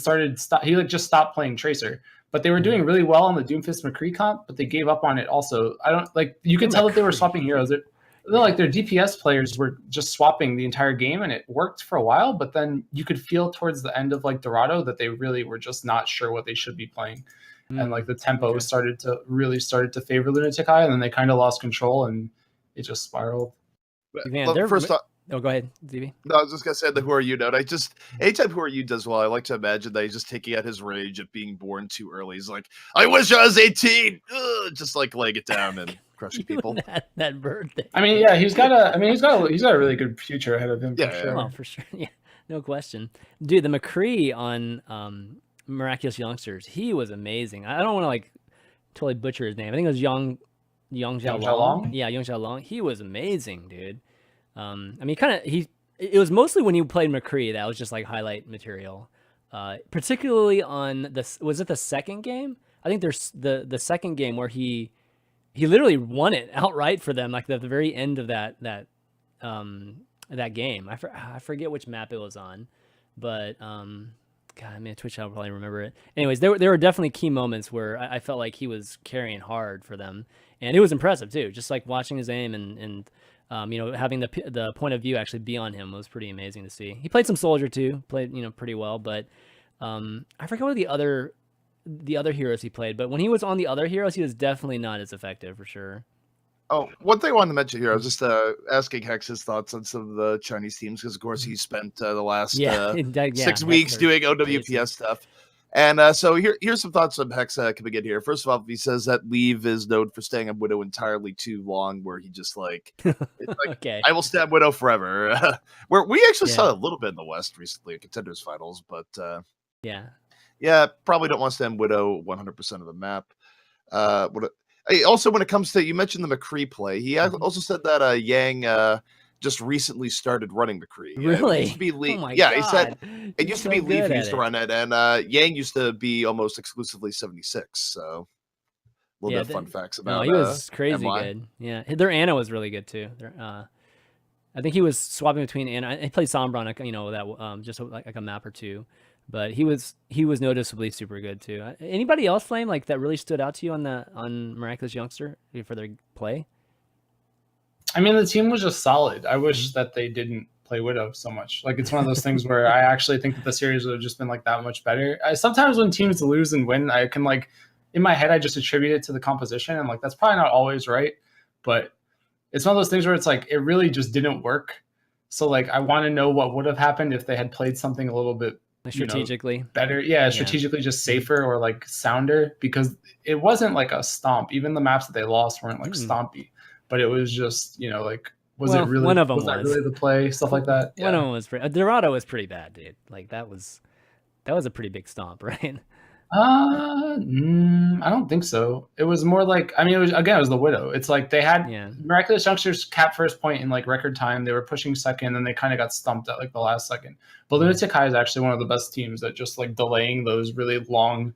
he like just stopped playing Tracer. But they were doing really well on the Doomfist McCree comp, but they gave up on it also. I don't like you can tell that they were swapping heroes. They're like their DPS players were just swapping the entire game, and it worked for a while, but then you could feel towards the end of like Dorado that they really were just not sure what they should be playing. And like the tempo started to favor Lunatic Hai, and then they kind of lost control and it just spiraled.
Man, first off, go ahead, ZB.
No, I was just gonna say the Who Are You note. Anytime Who Are You does well, I like to imagine that he's just taking out his rage at being born too early. He's like, I wish I was 18. Ugh, just like laying it down and crushing people.
that birthday.
I mean, yeah, he's got a really good future ahead of him.
Yeah,
for sure.
Oh, for sure. Yeah, no question, dude. The McCree on Miraculous Youngsters, he was amazing. I don't want to like totally butcher his name. I think it was Yang Xiaolong. Yeah, Yang Xiaolong. He was amazing, dude. I mean, it was mostly when you played McCree that was just like highlight material. Particularly on was it the second game? I think there's the second game where he literally won it outright for them, like at the very end of that game. I forget which map it was on, but God, I mean, Twitch, I'll probably remember it. Anyways, there were definitely key moments where I felt like he was carrying hard for them, and it was impressive too. Just like watching his aim and having the point of view actually be on him was pretty amazing to see. He played some Soldier too, played pretty well, but I forget what the other heroes he played. But when he was on the other heroes, he was definitely not as effective for sure.
Oh, one thing I wanted to mention here, I was just asking Hex his thoughts on some of the Chinese teams because, of course, he spent the last 6 weeks doing OWPS stuff. And so here's some thoughts from Hex coming in here. First of all, he says that Leave is known for staying on Widow entirely too long, where he just
okay.
I will stab Widow forever. Where we actually saw a little bit in the West recently at Contenders Finals, but probably don't want to stand Widow 100% of the map. Also, when it comes to, you mentioned the McCree play, he also said that Yang just recently started running McCree.
Really?
It used to be
Oh my
yeah,
God.
he said it
He's
used to
so
be Leaf
good
who
at
used to
it.
run it, and Yang used to be almost exclusively 76. So a little bit of fun facts about
he was crazy
MY.
good. Yeah, their Ana was really good too. I think he was swapping between Ana. He played Sombra on that just like a map or two, but he was noticeably super good too. Anybody else, Flame, like that really stood out to you on Miraculous Youngster for their play?
I mean, the team was just solid. I wish that they didn't play Widow so much. Like, it's one of those things where I actually think that the series would have just been like that much better. Sometimes when teams lose and win, I can like, in my head, I just attribute it to the composition, and like that's probably not always right, but it's one of those things where it's like it really just didn't work. So like I want to know what would have happened if they had played something a little bit
strategically
better. Yeah, strategically just safer or like sounder, because it wasn't like a stomp. Even the maps that they lost weren't like stompy, but it was just, like, was it really,
one of them
was that really the play, stuff like that?
One of them was Dorado was pretty bad, dude. Like that was a pretty big stomp, right?
I don't think so. It was more like, I mean, it was the Widow. It's like they had Miraculous Youngsters cap first point in like record time. They were pushing second, and they kind of got stumped at like the last second. But Lunatic Hai is actually one of the best teams at just like delaying those really long,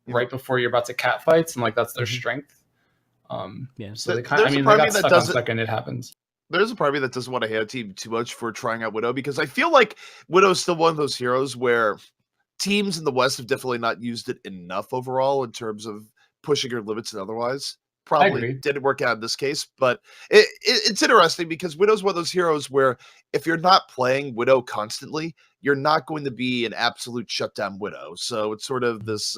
right before you're about to cat fights, and like that's their strength. So they kind of, they got stuck on second. It happens.
There's a part of me that doesn't want to hate a team too much for trying out Widow, because I feel like Widow is still one of those heroes where teams in the West have definitely not used it enough overall in terms of pushing your limits and otherwise. Probably didn't work out in this case, but it's interesting because Widow's one of those heroes where if you're not playing Widow constantly, you're not going to be an absolute shutdown Widow. So it's sort of this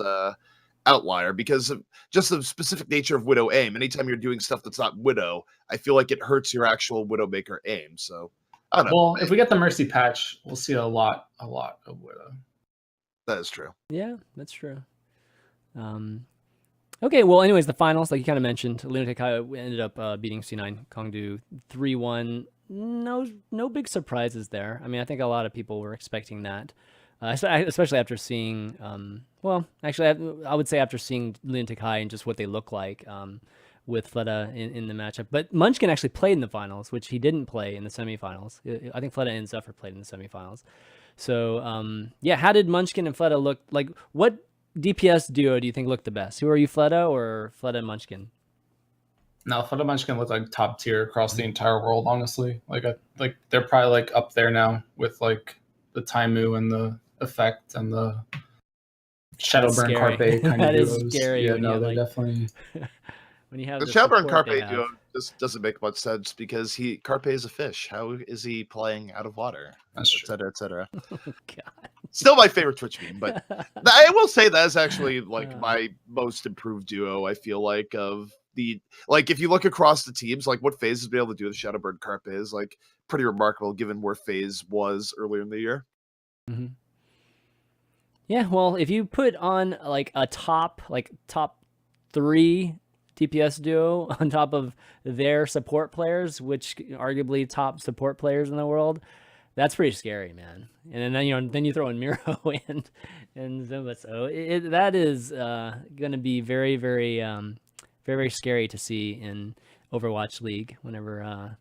outlier because of just the specific nature of Widow aim. Anytime you're doing stuff that's not Widow, I feel like it hurts your actual Widowmaker aim. So I don't know.
Well, if we get the Mercy patch, we'll see a lot of Widow.
That is true.
Yeah, that's true. Okay, well, anyways, the finals, like you kind of mentioned, Lunatic Hai ended up beating C9 Kongdu 3-1. No big surprises there. I mean, I think a lot of people were expecting that, especially after seeing, I would say after seeing Lunatic Hai and just what they look like with Fleta in the matchup. But Munchkin actually played in the finals, which he didn't play in the semifinals. I think Fleta and Zepher played in the semifinals. So, how did Munchkin and Fleta look like? What DPS duo do you think looked the best? Who are you, Fleta or Fleta and Munchkin?
No, Fleta and Munchkin look like top tier across the entire world, honestly. Like they're probably like up there now with like the Taimu and the Effect and the Shadowburn Carpe kind
that
of
is
duos.
Scary.
Yeah, no, they're definitely.
When you have
the Shadowburn Carpe duo just doesn't make much sense because Carpe is a fish. How is he playing out of water?
That's true.
Et cetera.
Oh, God.
Still my favorite Twitch meme, but I will say that is actually like my most improved duo. I feel like of the if you look across the teams, like what FaZe has been able to do with Shadowburn Carpe is like pretty remarkable given where FaZe was earlier in the year.
Mm-hmm. Yeah, well, if you put on like a top 3 DPS duo on top of their support players, which arguably top support players in the world, that's pretty scary, man. And then you throw in Miro and Zumba, so that is going to be very, very, very, very scary to see in Overwatch League whenever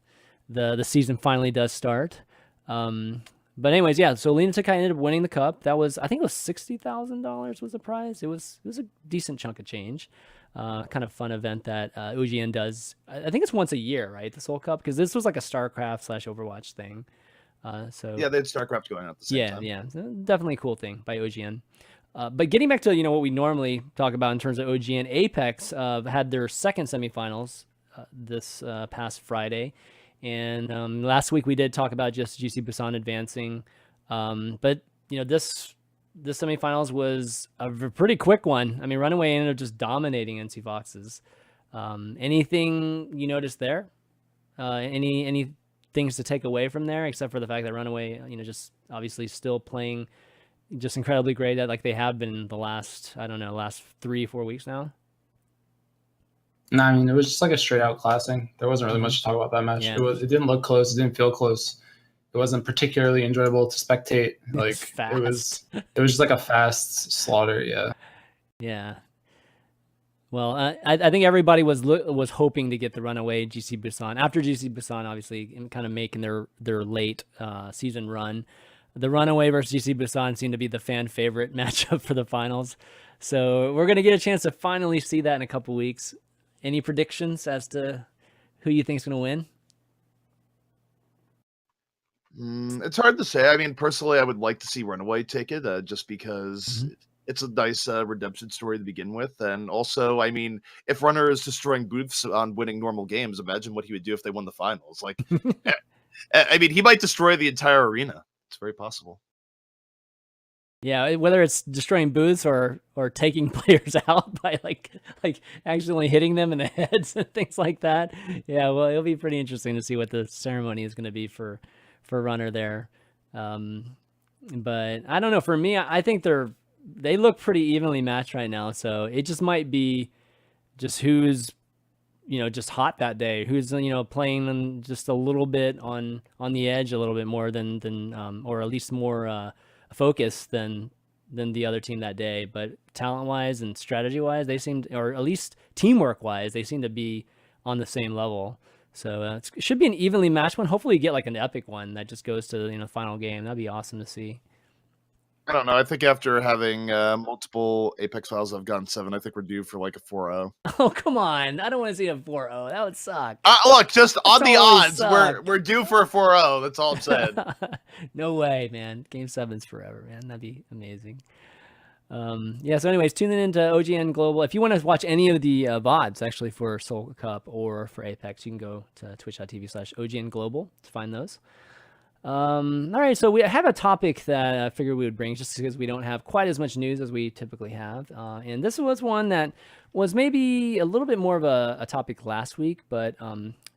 the season finally does start. But anyways, yeah. So Lunatic Hai ended up winning the cup. That was, I think it was $60,000 was the prize. It was a decent chunk of change. Kind of fun event that OGN does. I think it's once a year, right? The Seoul Cup, because this was like a StarCraft/Overwatch thing. So
yeah, they had StarCraft going on at the same time.
Yeah, so definitely a cool thing by OGN. But getting back to what we normally talk about in terms of OGN, Apex had their second semifinals this past Friday, and last week we did talk about just GC Busan advancing, but this semifinals was a pretty quick one. I mean, Runaway ended up just dominating NC Foxes. Anything you noticed there? Any things to take away from there, except for the fact that Runaway, just obviously still playing just incredibly great, like they have been the last 3-4 weeks now?
No, I mean, it was just like a straight out classing. There wasn't really much to talk about that match. Yeah. It didn't look close. It didn't feel close. It wasn't particularly enjoyable to spectate. Like it was just like a fast slaughter. Yeah.
Yeah. Well, I think everybody was hoping to get the runaway GC Busan after GC Busan, obviously, kind of making their late season run. The runaway versus GC Busan seemed to be the fan favorite matchup for the finals. So we're gonna get a chance to finally see that in a couple weeks. Any predictions as to who you think is gonna win?
It's hard to say. I mean, personally, I would like to see Runaway take it, just because it's a nice redemption story to begin with. And also, I mean, if Runner is destroying booths on winning normal games, imagine what he would do if they won the finals. Like, I mean, he might destroy the entire arena. It's very possible.
Yeah, whether it's destroying booths or taking players out by like accidentally hitting them in the heads and things like that. Yeah, well, it'll be pretty interesting to see what the ceremony is going to be for Runner there. But I don't know. For me, I think they look pretty evenly matched right now. So it just might be just who's just hot that day, who's playing just a little bit on the edge, a little bit more than or at least more focused than the other team that day. But talent wise and strategy wise, they seem, or at least teamwork wise, they seem to be on the same level. So it should be an evenly matched one. Hopefully you get like an epic one that just goes to the final game. That'd be awesome to see.
I don't know. I think after having multiple Apex files, I've gotten 7. I think we're due for like a 4-0.
Oh, come on. I don't want to see a 4-0. That would suck.
Look, just on the odds, we're due for a 4-0. That's all I'm saying.
No way, man. Game 7's forever, man. That'd be amazing. Yeah, so anyways, tune in into OGN Global. If you want to watch any of the VODs actually for Seoul Cup or for Apex, you can go to twitch.tv/OGN Global to find those. All right, so we have a topic that I figured we would bring just because we don't have quite as much news as we typically have. And this was one that was maybe a little bit more of a topic last week, but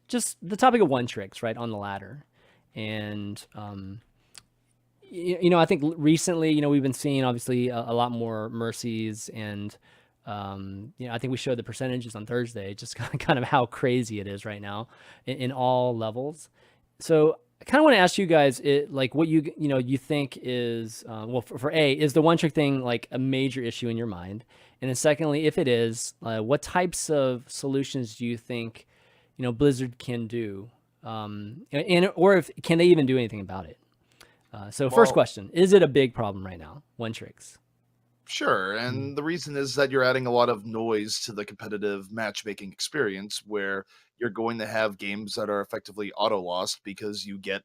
just the topic of one tricks, right, on the ladder. And I think recently, we've been seeing obviously a lot more mercies, and I think we showed the percentages on Thursday, just kind of how crazy it is right now in all levels. So I kind of want to ask you guys, what you think is for A, is the one trick thing like a major issue in your mind, and then secondly, if it is, what types of solutions do you think Blizzard can do, or can they even do anything about it? So first question, is it a big problem right now, one tricks?
Sure, and the reason is that you're adding a lot of noise to the competitive matchmaking experience, where you're going to have games that are effectively auto-lost because you get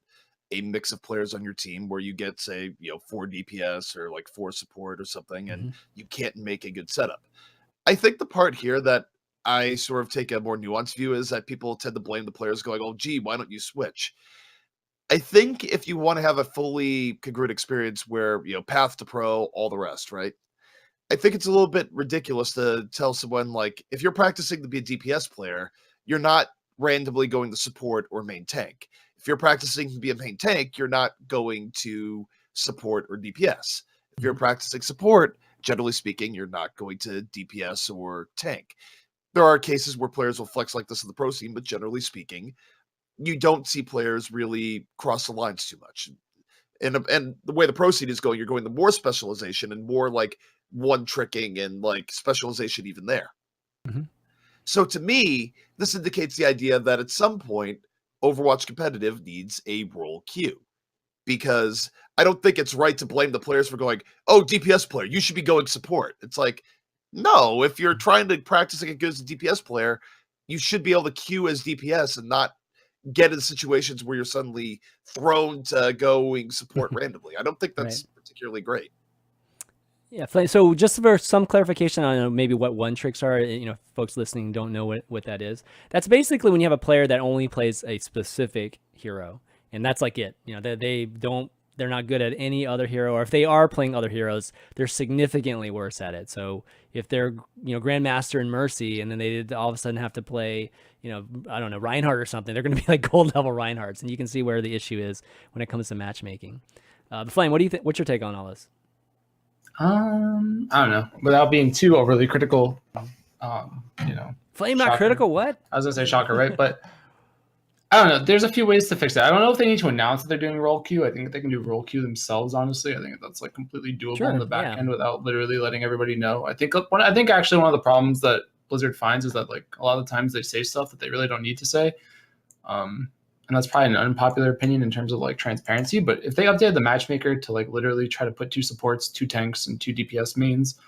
a mix of players on your team where you get, say, 4 DPS or like 4 support or something, and you can't make a good setup. I think the part here that I sort of take a more nuanced view is that people tend to blame the players going, oh, gee, why don't you switch? I think if you want to have a fully congruent experience where, path to pro, all the rest, right? I think it's a little bit ridiculous to tell someone, like, if you're practicing to be a DPS player, you're not randomly going to support or main tank. If you're practicing to be a main tank, you're not going to support or DPS. If you're practicing support, generally speaking, you're not going to DPS or tank. There are cases where players will flex like this in the pro scene, but generally speaking, you don't see players really cross the lines too much. And the way the pro scene is going, you're going to more specialization and more like one tricking and like specialization even there. So to me, this indicates the idea that at some point, Overwatch competitive needs a role queue, because I don't think it's right to blame the players for going, oh, DPS player, you should be going support. It's like, no, if you're trying to practice like a good DPS player, you should be able to queue as DPS and not get in situations where you're suddenly thrown to going support randomly. I don't think that's particularly great.
Yeah, so just for some clarification on maybe what one tricks are, folks listening don't know what that is. That's basically when you have a player that only plays a specific hero, and that's like it. They're not good at any other hero, or if they are playing other heroes, they're significantly worse at it. So if they're Grandmaster in Mercy, and then they all of a sudden have to play I don't know, Reinhardt or something, they're going to be like gold level Reinhardts, and you can see where the issue is when it comes to matchmaking. But Flame, what do you think? What's your take on all this?
I don't know. Without being too overly critical,
Flame not critical. What?
I was gonna say shocker, right? But I don't know. There's a few ways to fix it. I don't know if they need to announce that they're doing role queue. I think they can do role queue themselves. Honestly, I think that's like completely doable in the back end without literally letting everybody know. I think actually one of the problems that Blizzard finds is that like a lot of the times they say stuff that they really don't need to say. And that's probably an unpopular opinion in terms of like transparency. But if they updated the matchmaker to like literally try to put 2 supports, 2 tanks, and 2 DPS mains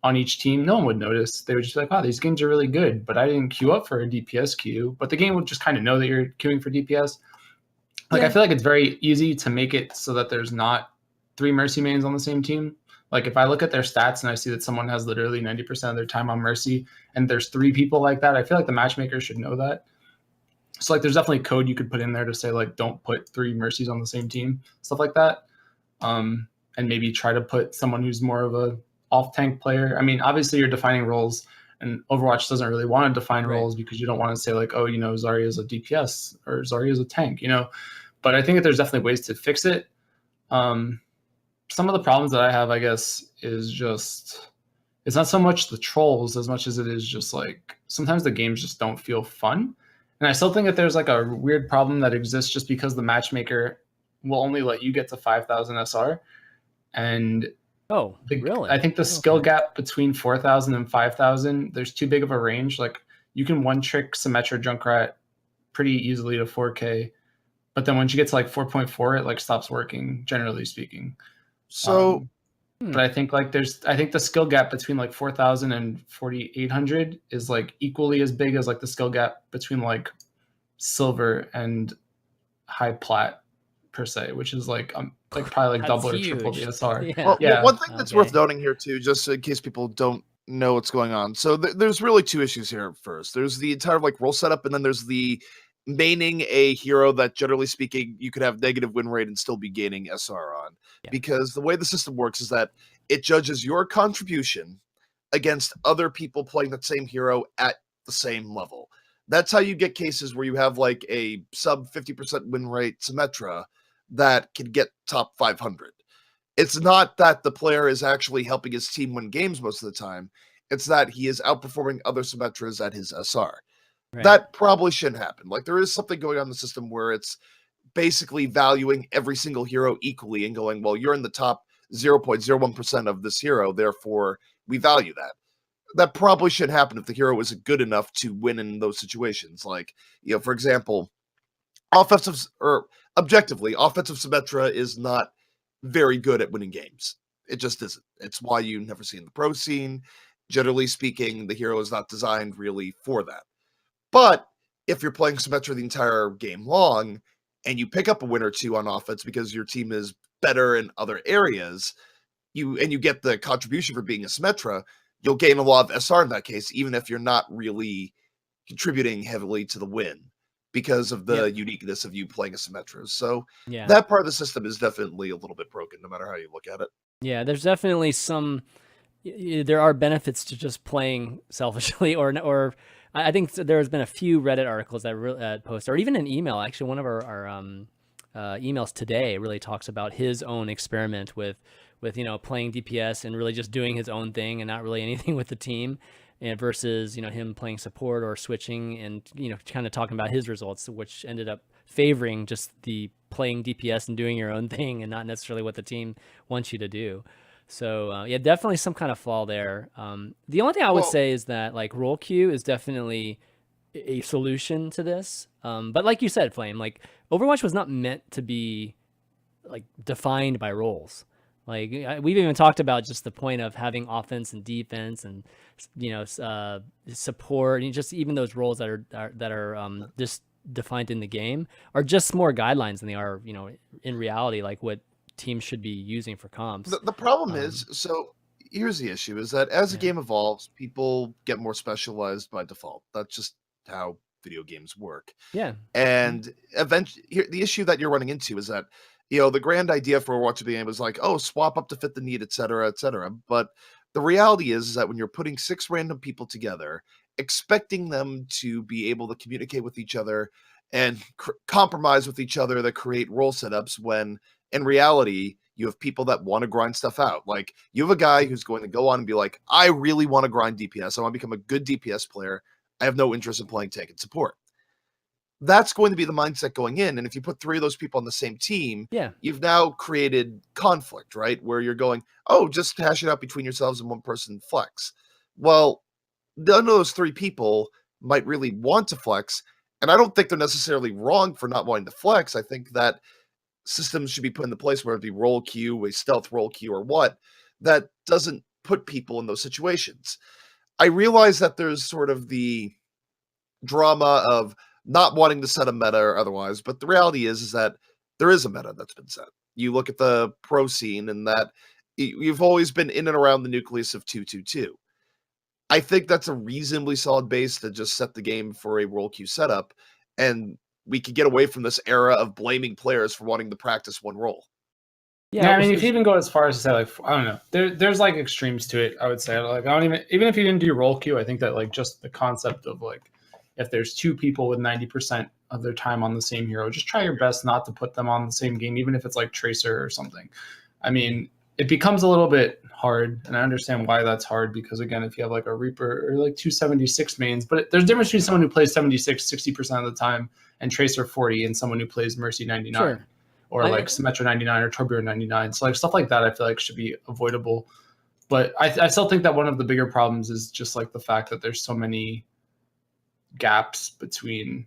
on each team, no one would notice. They would just be like, wow, these games are really good, but I didn't queue up for a DPS queue. But the game would just kind of know that you're queuing for DPS. Like, I feel like it's very easy to make it so that there's not 3 Mercy mains on the same team. Like, if I look at their stats and I see that someone has literally 90% of their time on Mercy, and there's 3 people like that, I feel like the matchmaker should know that. So, like, there's definitely code you could put in there to say, like, don't put 3 Mercies on the same team, stuff like that. And maybe try to put someone who's more of a off-tank player. I mean, obviously, you're defining roles, and Overwatch doesn't really want to define roles because you don't want to say, like, oh, you know, Zarya's a DPS or Zarya's a tank, you know. But I think that there's definitely ways to fix it. Some of the problems that I have, I guess, is just it's not so much the trolls as much as it is just like sometimes the games just don't feel fun. And I still think that there's like a weird problem that exists just because the matchmaker will only let you get to 5,000 SR. And
really?
I think the skill gap between 4,000 and 5,000, there's too big of a range. Like you can one trick Symmetra Junkrat pretty easily to 4K. But then once you get to like 4.4, it like stops working, generally speaking.
So,
but I think like I think the skill gap between like 4,000 and 4,800 is like equally as big as like the skill gap between like silver and high plat per se, which is like probably like double or triple the SR.
Yeah. One thing that's worth noting here too, just in case people don't know what's going on. So there's really 2 issues here. First, there's the entire like role setup, and then there's the maining a hero that, generally speaking, you could have negative win rate and still be gaining SR on. Because the way the system works is that it judges your contribution against other people playing that same hero at the same level. That's how you get cases where you have like a sub 50% win rate Symmetra that can get top 500. It's not that the player is actually helping his team win games most of the time. It's that he is outperforming other Symmetras at his SR. Right. That probably shouldn't happen. Like, there is something going on in the system where it's basically valuing every single hero equally and going, well, you're in the top 0.01% of this hero, therefore we value that. That probably shouldn't happen if the hero isn't good enough to win in those situations. Like, you know, for example, objectively, offensive Symmetra is not very good at winning games. It just isn't. It's why you never see in the pro scene. Generally speaking, the hero is not designed really for that. But if you're playing Symmetra the entire game long and you pick up a win or 2 on offense because your team is better in other areas, you get the contribution for being a Symmetra, you'll gain a lot of SR in that case, even if you're not really contributing heavily to the win because of the uniqueness of you playing a Symmetra. So that part of the system is definitely a little bit broken, no matter how you look at it.
Yeah, there's definitely there are benefits to just playing selfishly or I think there's been a few Reddit articles that post, or even an email. Actually, one of our emails today really talks about his own experiment with playing DPS and really just doing his own thing and not really anything with the team, and versus him playing support or switching and kind of talking about his results, which ended up favoring just the playing DPS and doing your own thing and not necessarily what the team wants you to do. So definitely some kind of flaw there. The only thing I would say is that like role queue is definitely a solution to this. But like you said, Flame, like Overwatch was not meant to be like defined by roles. Like we've even talked about just the point of having offense and defense and support, and just even those roles that are just defined in the game are just more guidelines than they are in reality, like what teams should be using for comps.
The problem is, so here's the issue, is that as the game evolves, people get more specialized by default. That's just how video games work.
Yeah.
And eventually, the issue that you're running into is that, the grand idea for Overwatch being was like, oh, swap up to fit the need, et cetera, et cetera. But the reality is that when you're putting 6 random people together, expecting them to be able to communicate with each other and compromise with each other that create role setups, when in reality, you have people that want to grind stuff out. Like, you have a guy who's going to go on and be like, I really want to grind DPS. I want to become a good DPS player. I have no interest in playing tank and support. That's going to be the mindset going in. And if you put 3 of those people on the same team, you've now created conflict, right? Where you're going, oh, just hash it out between yourselves and one person flex. Well, none of those three people might really want to flex. And I don't think they're necessarily wrong for not wanting to flex. I think that systems should be put into place, whether it be roll queue, a stealth roll queue, or what, that doesn't put people in those situations. I realize that there's sort of the drama of not wanting to set a meta or otherwise, but the reality is that there is a meta that's been set. You look at the pro scene, and that you've always been in and around the nucleus of 2-2-2. I think that's a reasonably solid base to just set the game for a roll queue setup, and we could get away from this era of blaming players for wanting to practice one role.
Yeah, I mean, if you even go as far as to say, like, I don't know, there's like extremes to it. I would say, like, I don't even if you didn't do roll queue, I think that like just the concept of like, if there's two people with 90% of their time on the same hero, just try your best not to put them on the same game, even if it's like Tracer or something. I mean, it becomes a little bit hard, and I understand why that's hard, because again, if you have like a Reaper or like 276 mains, but there's a difference between someone who plays 76 60% of the time and Tracer 40 and someone who plays Mercy 99. Sure. Or like Symmetra 99 or Torbjorn 99. So like stuff like that I feel like should be avoidable. But I still think that one of the bigger problems is just like the fact that there's so many gaps between,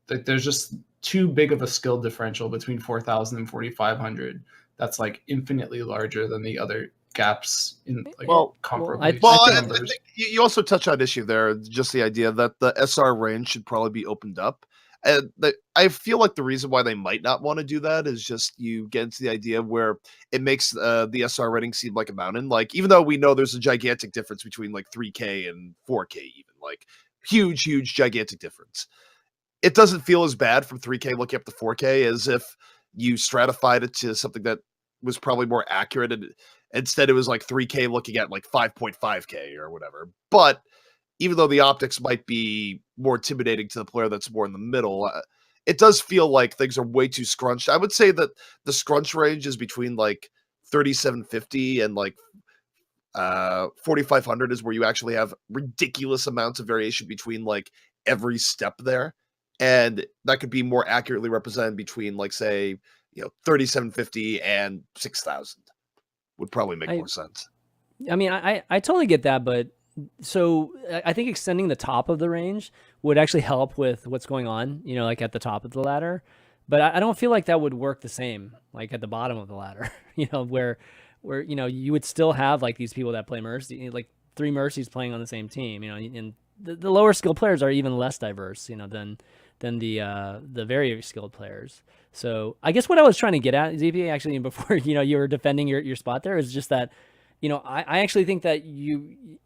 like, there's just too big of a skill differential between 4,000 and 4,500 that's like infinitely larger than the other gaps in like comparable numbers.
I think you also touch on an issue there, just the idea that the SR range should probably be opened up. And I feel like the reason why they might not want to do that is just you get into the idea where it makes the SR rating seem like a mountain. Like, even though we know there's a gigantic difference between like 3K and 4K, even like huge, gigantic difference. It doesn't feel as bad from 3K looking up to 4K as if you stratified it to something that was probably more accurate. And instead it was like 3K looking at like 5.5K or whatever. But even though the optics might be more intimidating to the player that's more in the middle, it does feel like things are way too scrunched. I would say that the scrunch range is between like 3,750 and like 4,500 is where you actually have ridiculous amounts of variation between like every step there. And that could be more accurately represented between like, say, 3,750 and 6,000 would probably make more sense.
I mean, I totally get that, but so I think extending the top of the range would actually help with what's going on, like at the top of the ladder. But I don't feel like that would work the same, like at the bottom of the ladder, where you would still have like these people that play Mercy, like 3 Mercies playing on the same team, and the lower skilled players are even less diverse, than the very skilled players. So I guess what I was trying to get at, ZP, actually, before, you were defending your spot there, is just that, I actually think that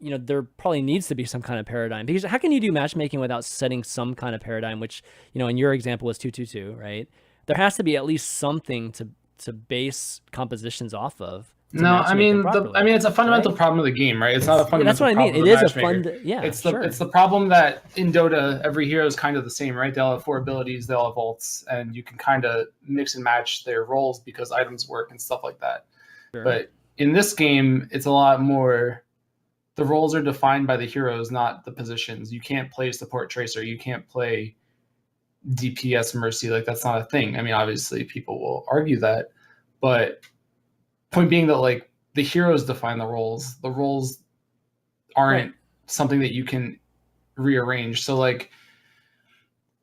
there probably needs to be some kind of paradigm, because how can you do matchmaking without setting some kind of paradigm, which, in your example was 2-2-2, right? There has to be at least something to base compositions off of.
No, I mean, it's a fundamental problem of the game, right? It's not a fundamental problem. That's what I mean. It is a fun, it's the problem that in Dota, every hero is kind of the same, right? They all have 4 abilities, they all have ults, and you can kind of mix and match their roles because items work and stuff like that. Sure. But in this game, it's a lot more, the roles are defined by the heroes, not the positions. You can't play support Tracer. You can't play DPS Mercy. Like, that's not a thing. I mean, obviously, people will argue that, but point being that like the heroes define the roles. The roles aren't something that you can rearrange. So like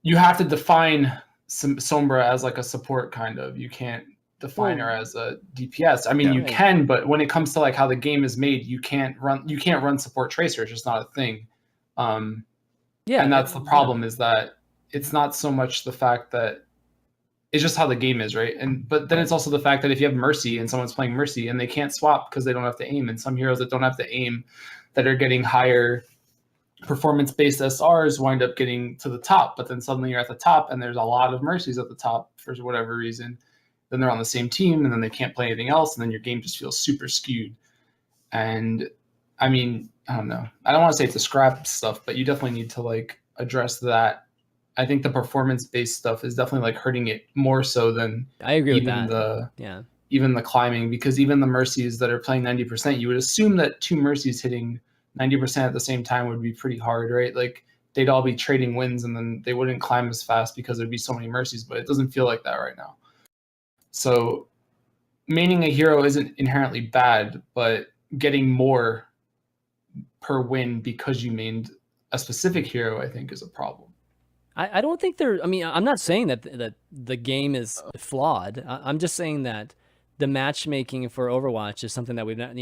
you have to define Sombra as like a support kind of. You can't define her as a DPS. I mean, you can, but when it comes to like how the game is made, you can't run support Tracer. It's just not a thing. And that's the problem, is that it's not so much the fact that it's just how the game is, right? But then it's also the fact that if you have Mercy and someone's playing Mercy and they can't swap because they don't have to aim, and some heroes that don't have to aim that are getting higher performance-based SRs wind up getting to the top, but then suddenly you're at the top and there's a lot of Mercies at the top for whatever reason. Then they're on the same team and then they can't play anything else, and then your game just feels super skewed. And I mean, I don't know. I don't want to say it's a scrap stuff, but you definitely need to like address that. I think the performance-based stuff is definitely like hurting it more so than
I agree with that.
Even the climbing, because even the Mercies that are playing 90%, you would assume that 2 Mercies hitting 90% at the same time would be pretty hard, right? Like they'd all be trading wins and then they wouldn't climb as fast because there'd be so many Mercies, but it doesn't feel like that right now. So maining a hero isn't inherently bad, but getting more per win because you mained a specific hero, I think, is a problem.
I don't think I mean, I'm not saying that the game is flawed. I'm just saying that the matchmaking for Overwatch is something that we've not,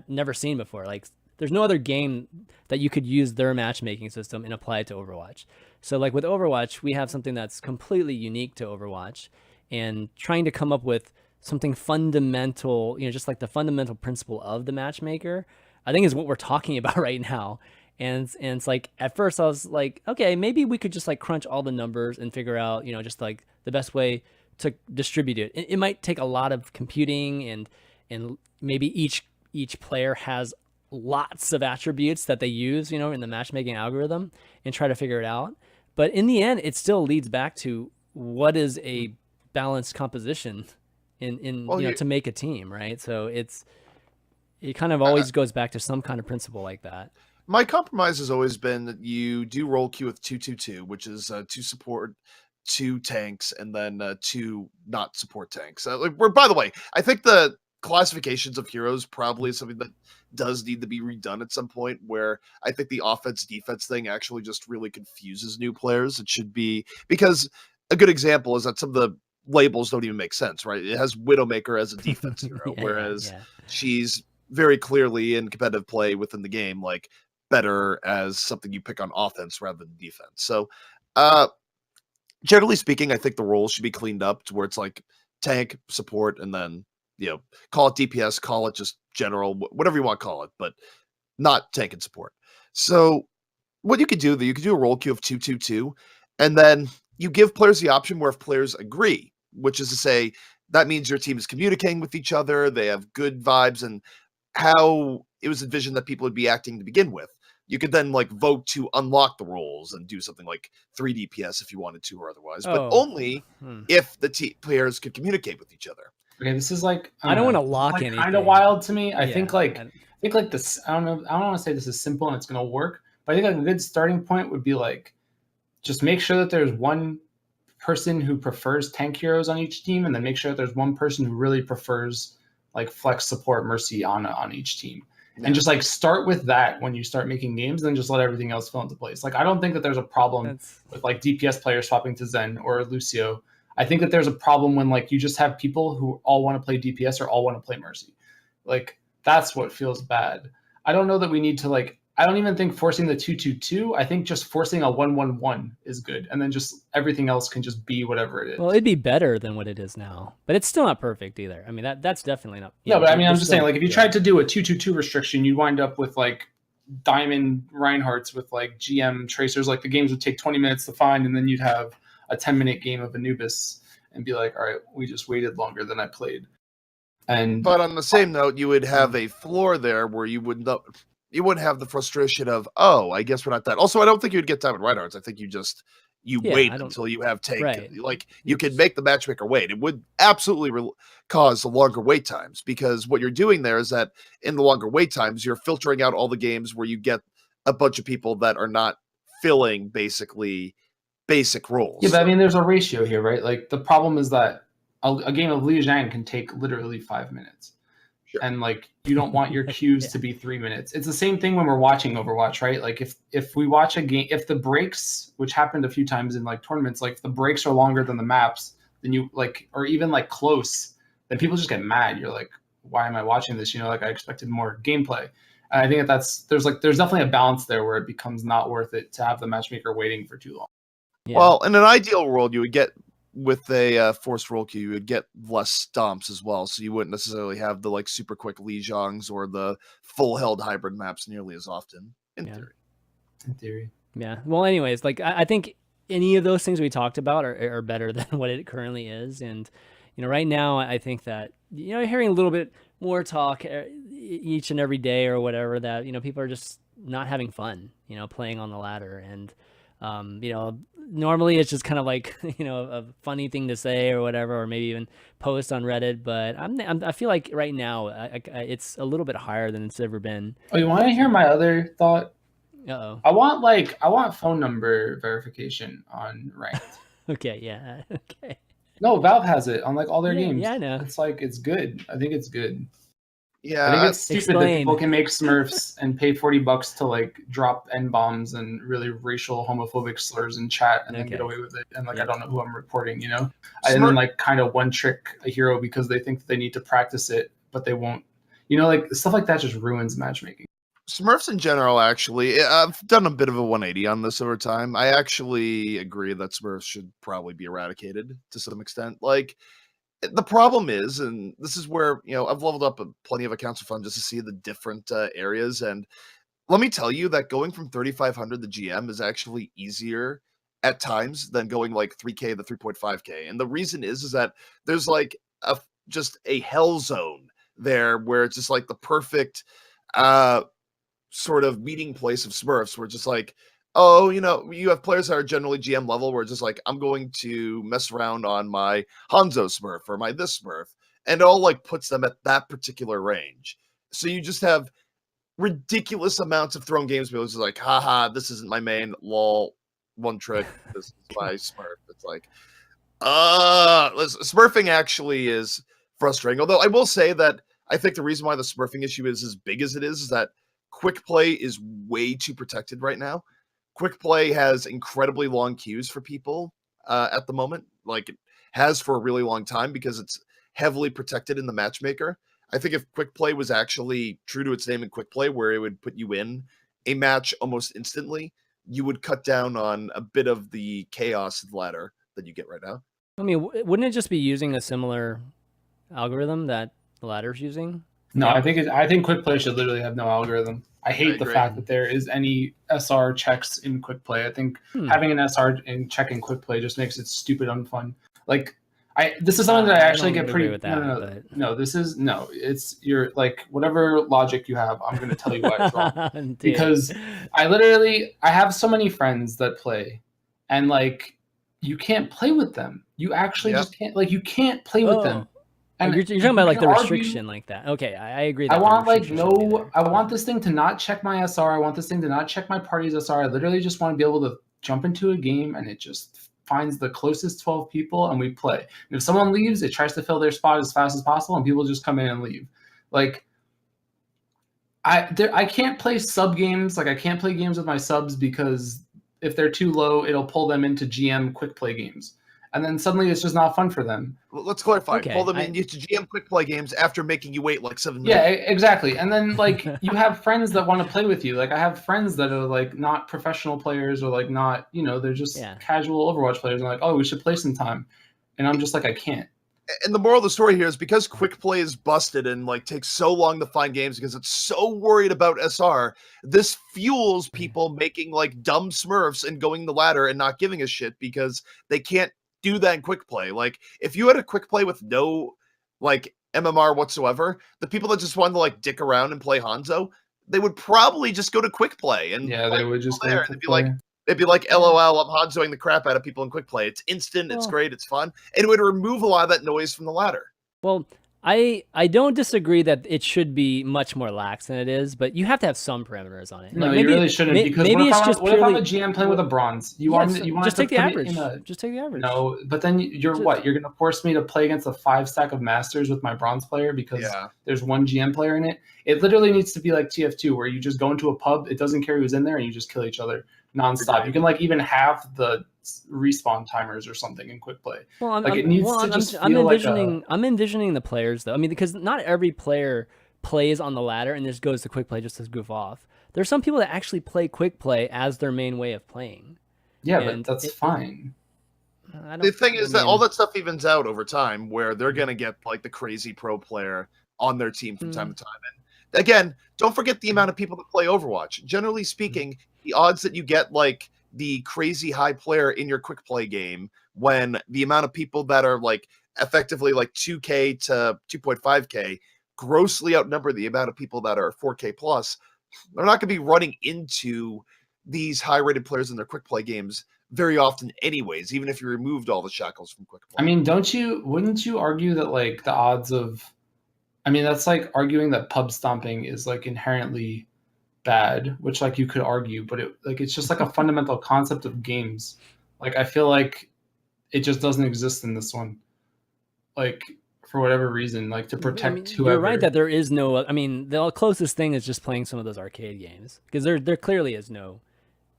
never seen before. Like, there's no other game that you could use their matchmaking system and apply it to Overwatch. So like with Overwatch, we have something that's completely unique to Overwatch, and trying to come up with something fundamental, just like the fundamental principle of the matchmaker, I think is what we're talking about right now. And it's like, at first I was like, okay, maybe we could just like crunch all the numbers and figure out, just like the best way to distribute it. It might take a lot of computing, and maybe each player has lots of attributes that they use, in the matchmaking algorithm, and try to figure it out. But in the end, it still leads back to what is a balanced composition to make a team, right? So it kind of always goes back to some kind of principle like that.
My compromise has always been that you do roll queue with 2-2-2, which is 2 support, 2 tanks, and then 2 not support tanks. By the way, I think the classifications of heroes probably is something that does need to be redone at some point, where I think the offense-defense thing actually just really confuses new players. It should be, because a good example is that some of the labels don't even make sense, right? It has Widowmaker as a defense hero, whereas she's very clearly in competitive play within the game, like, better as something you pick on offense rather than defense. So generally speaking, I think the roles should be cleaned up to where it's like tank, support, and then call it DPS, call it just general, whatever you want to call it, but not tank and support. So what you could do, you could do a roll queue of 2-2-2, and then you give players the option where if players agree, which is to say that means your team is communicating with each other, they have good vibes, and how it was envisioned that people would be acting to begin with. You could then like vote to unlock the roles and do something like 3 DPS if you wanted to, or otherwise, but only if the players could communicate with each other.
Okay, this is like
I don't want to lock anything.
Kind of wild to me. I think this. I don't know. I don't want to say this is simple and it's going to work, but I think like a good starting point would be like, just make sure that there's one person who prefers tank heroes on each team, and then make sure that there's one person who really prefers like flex, support, mercy on each team. And just like start with that when you start making games, then just let everything else fall into place. Like, I don't think that there's a problem with like DPS players swapping to Zen or Lucio. I think that there's a problem when like you just have people who all want to play DPS or all want to play mercy. Like, that's what feels bad. I don't know that we need to like, I don't even think forcing the 2-2-2. I think just forcing a 1-1-1 is good. And then just everything else can just be whatever it is.
Well, it'd be better than what it is now, but it's still not perfect either. I mean, that's definitely not.
No, but I mean, I'm just saying, like, if you tried to do a 2-2-2 restriction, you'd wind up with like Diamond Reinhardts with like GM tracers. Like, the games would take 20 minutes to find, and then you'd have a 10-minute game of Anubis and be like, all right, we just waited longer than I played. But
on the same note, you would have a floor there where you wouldn't have the frustration of, oh, I guess we're not that. Also, I don't think you'd get Diamond Reinhardts. I think you wait until you have tank. Right. Like, you could make the matchmaker wait. It would absolutely cause the longer wait times, because what you're doing there is that in the longer wait times, you're filtering out all the games where you get a bunch of people that are not filling basically basic roles.
Yeah, but I mean, there's a ratio here, right? Like, the problem is that a game of Liu Zhang can take literally 5 minutes. Sure. And like, you don't want your queues to be 3 minutes. It's the same thing when we're watching Overwatch, right? Like, if we watch a game, if the breaks, which happened a few times in like tournaments, like if the breaks are longer than the maps, then you like, or even like close, then people just get mad. You're like, why am I watching this? Like, I expected more gameplay. And I think there's definitely a balance there where it becomes not worth it to have the matchmaker waiting for too long.
Yeah. Well, in an ideal world, you would get, with a forced roll queue, you would get less stomps as well, so you wouldn't necessarily have the like super quick Lijiangs or the full held hybrid maps nearly as often. In
theory.
Yeah. Well, anyways, like I think any of those things we talked about are better than what it currently is, and right now I think that hearing a little bit more talk each and every day or whatever, that people are just not having fun playing on the ladder, and normally it's just kind of like a funny thing to say or whatever, or maybe even post on Reddit, but I feel like right now it's a little bit higher than it's ever been.
Oh, you want to hear my other thought?
Uh-oh.
I want phone number verification on ranked.
Okay, yeah. Okay.
No, Valve has it on like all their games.
Yeah, I know.
It's like, it's good. I think it's good.
Yeah,
I think it's stupid that
Explain.
people can make Smurfs and pay $40 to like drop N-bombs and really racial homophobic slurs in chat and then get away with it. And like, I don't know who I'm reporting, you know? And then like kind of one trick a hero because they think they need to practice it, but they won't. You know, like stuff like that just ruins matchmaking.
Smurfs in general, actually, I've done a bit of a 180 on this over time. I actually agree that Smurfs should probably be eradicated to some extent. Like, the problem is, and this is where, you know, I've leveled up plenty of accounts for fun just to see the different areas. And let me tell you that going from 3,500 to GM is actually easier at times than going like 3K to 3.5K. And the reason is that there's like just a hell zone there where it's just like the perfect sort of meeting place of Smurfs where it's just like, oh, you know, you have players that are generally GM level where it's just like, I'm going to mess around on my Hanzo Smurf or my this Smurf. And it all like puts them at that particular range. So you just have ridiculous amounts of thrown games because it's like, haha, this isn't my main, lol, one trick, this is my Smurf. It's like, Smurfing actually is frustrating. Although I will say that I think the reason why the Smurfing issue is as big as it is that quick play is way too protected right now. Quick play has incredibly long queues for people at the moment, like it has for a really long time because it's heavily protected in the matchmaker. I think if quick play was actually true to its name in quick play, where it would put you in a match almost instantly, you would cut down on a bit of the chaos ladder that you get right now.
I mean, wouldn't it just be using a similar algorithm that the ladder's using?
No, I think quick play should literally have no algorithm. I hate the fact that there is any SR checks in quick play. I think having an SR in check in quick play just makes it stupid unfun. Like this is something that I actually get pretty with that. It's your like whatever logic you have, I'm gonna tell you why it's wrong. Because I have so many friends that play and like you can't play with them. You actually just can't, like you can't play with them.
And you're talking about like the restriction like that. Okay, I agree.
I want like I want this thing to not check my SR. I want this thing to not check my party's SR. I literally just want to be able to jump into a game and it just finds the closest 12 people and we play. And if someone leaves, it tries to fill their spot as fast as possible and people just come in and leave. Like I can't play sub games. Like I can't play games with my subs because if they're too low, it'll pull them into GM quick play games. And then suddenly it's just not fun for them.
Well, let's clarify. Pull them into GM quick play games after making you wait like 7 minutes.
Yeah, exactly. And then like you have friends that want to play with you. Like I have friends that are like not professional players or like not, you know, they're just casual Overwatch players. And like, oh, we should play some time. And I'm just like, I can't.
And the moral of the story here is because quick play is busted and like takes so long to find games because it's so worried about SR, this fuels people making like dumb Smurfs and going the ladder and not giving a shit because they can't do that in quick play. Like if you had a quick play with no like MMR whatsoever, the people that just wanted to like dick around and play Hanzo, they would probably just go to quick play and
they would just go
there. They'd be like, LOL, I'm Hanzoing the crap out of people in quick play. It's instant, it's great, it's fun, and it would remove a lot of that noise from the ladder.
Well, I don't disagree that it should be much more lax than it is, but you have to have some parameters on it.
No, like you really shouldn't because
maybe
what
it's just
what if I'm a GM playing with a bronze? You want
just take the average. Just take the average.
No, but then you're going to force me to play against a 5-stack of masters with my bronze player because there's one GM player in it. It literally needs to be like TF2 where you just go into a pub, it doesn't care who's in there, and you just kill each other nonstop. You can like even have the respawn timers or something in quick play.
Well, I'm envisioning the players though. I mean, because not every player plays on the ladder and just goes to quick play just to goof off. There's some people that actually play quick play as their main way of playing.
Yeah, but that's fine.
The thing is that all that stuff evens out over time where they're going to get like the crazy pro player on their team from time to time. And again, don't forget the amount of people that play Overwatch. Generally speaking, the odds that you get like the crazy high player in your quick play game when the amount of people that are like effectively like 2K to 2.5K grossly outnumber the amount of people that are 4K plus, they're not going to be running into these high rated players in their quick play games very often anyways, even if you removed all the shackles from quick play.
I mean, wouldn't you argue that like the odds of, I mean, that's like arguing that pub stomping is like inherently bad, which like you could argue, but it's just like a fundamental concept of games. Like I feel like it just doesn't exist in this one. Like for whatever reason, like to protect whoever.
You're right that there is no. I mean, the closest thing is just playing some of those arcade games, because there clearly is no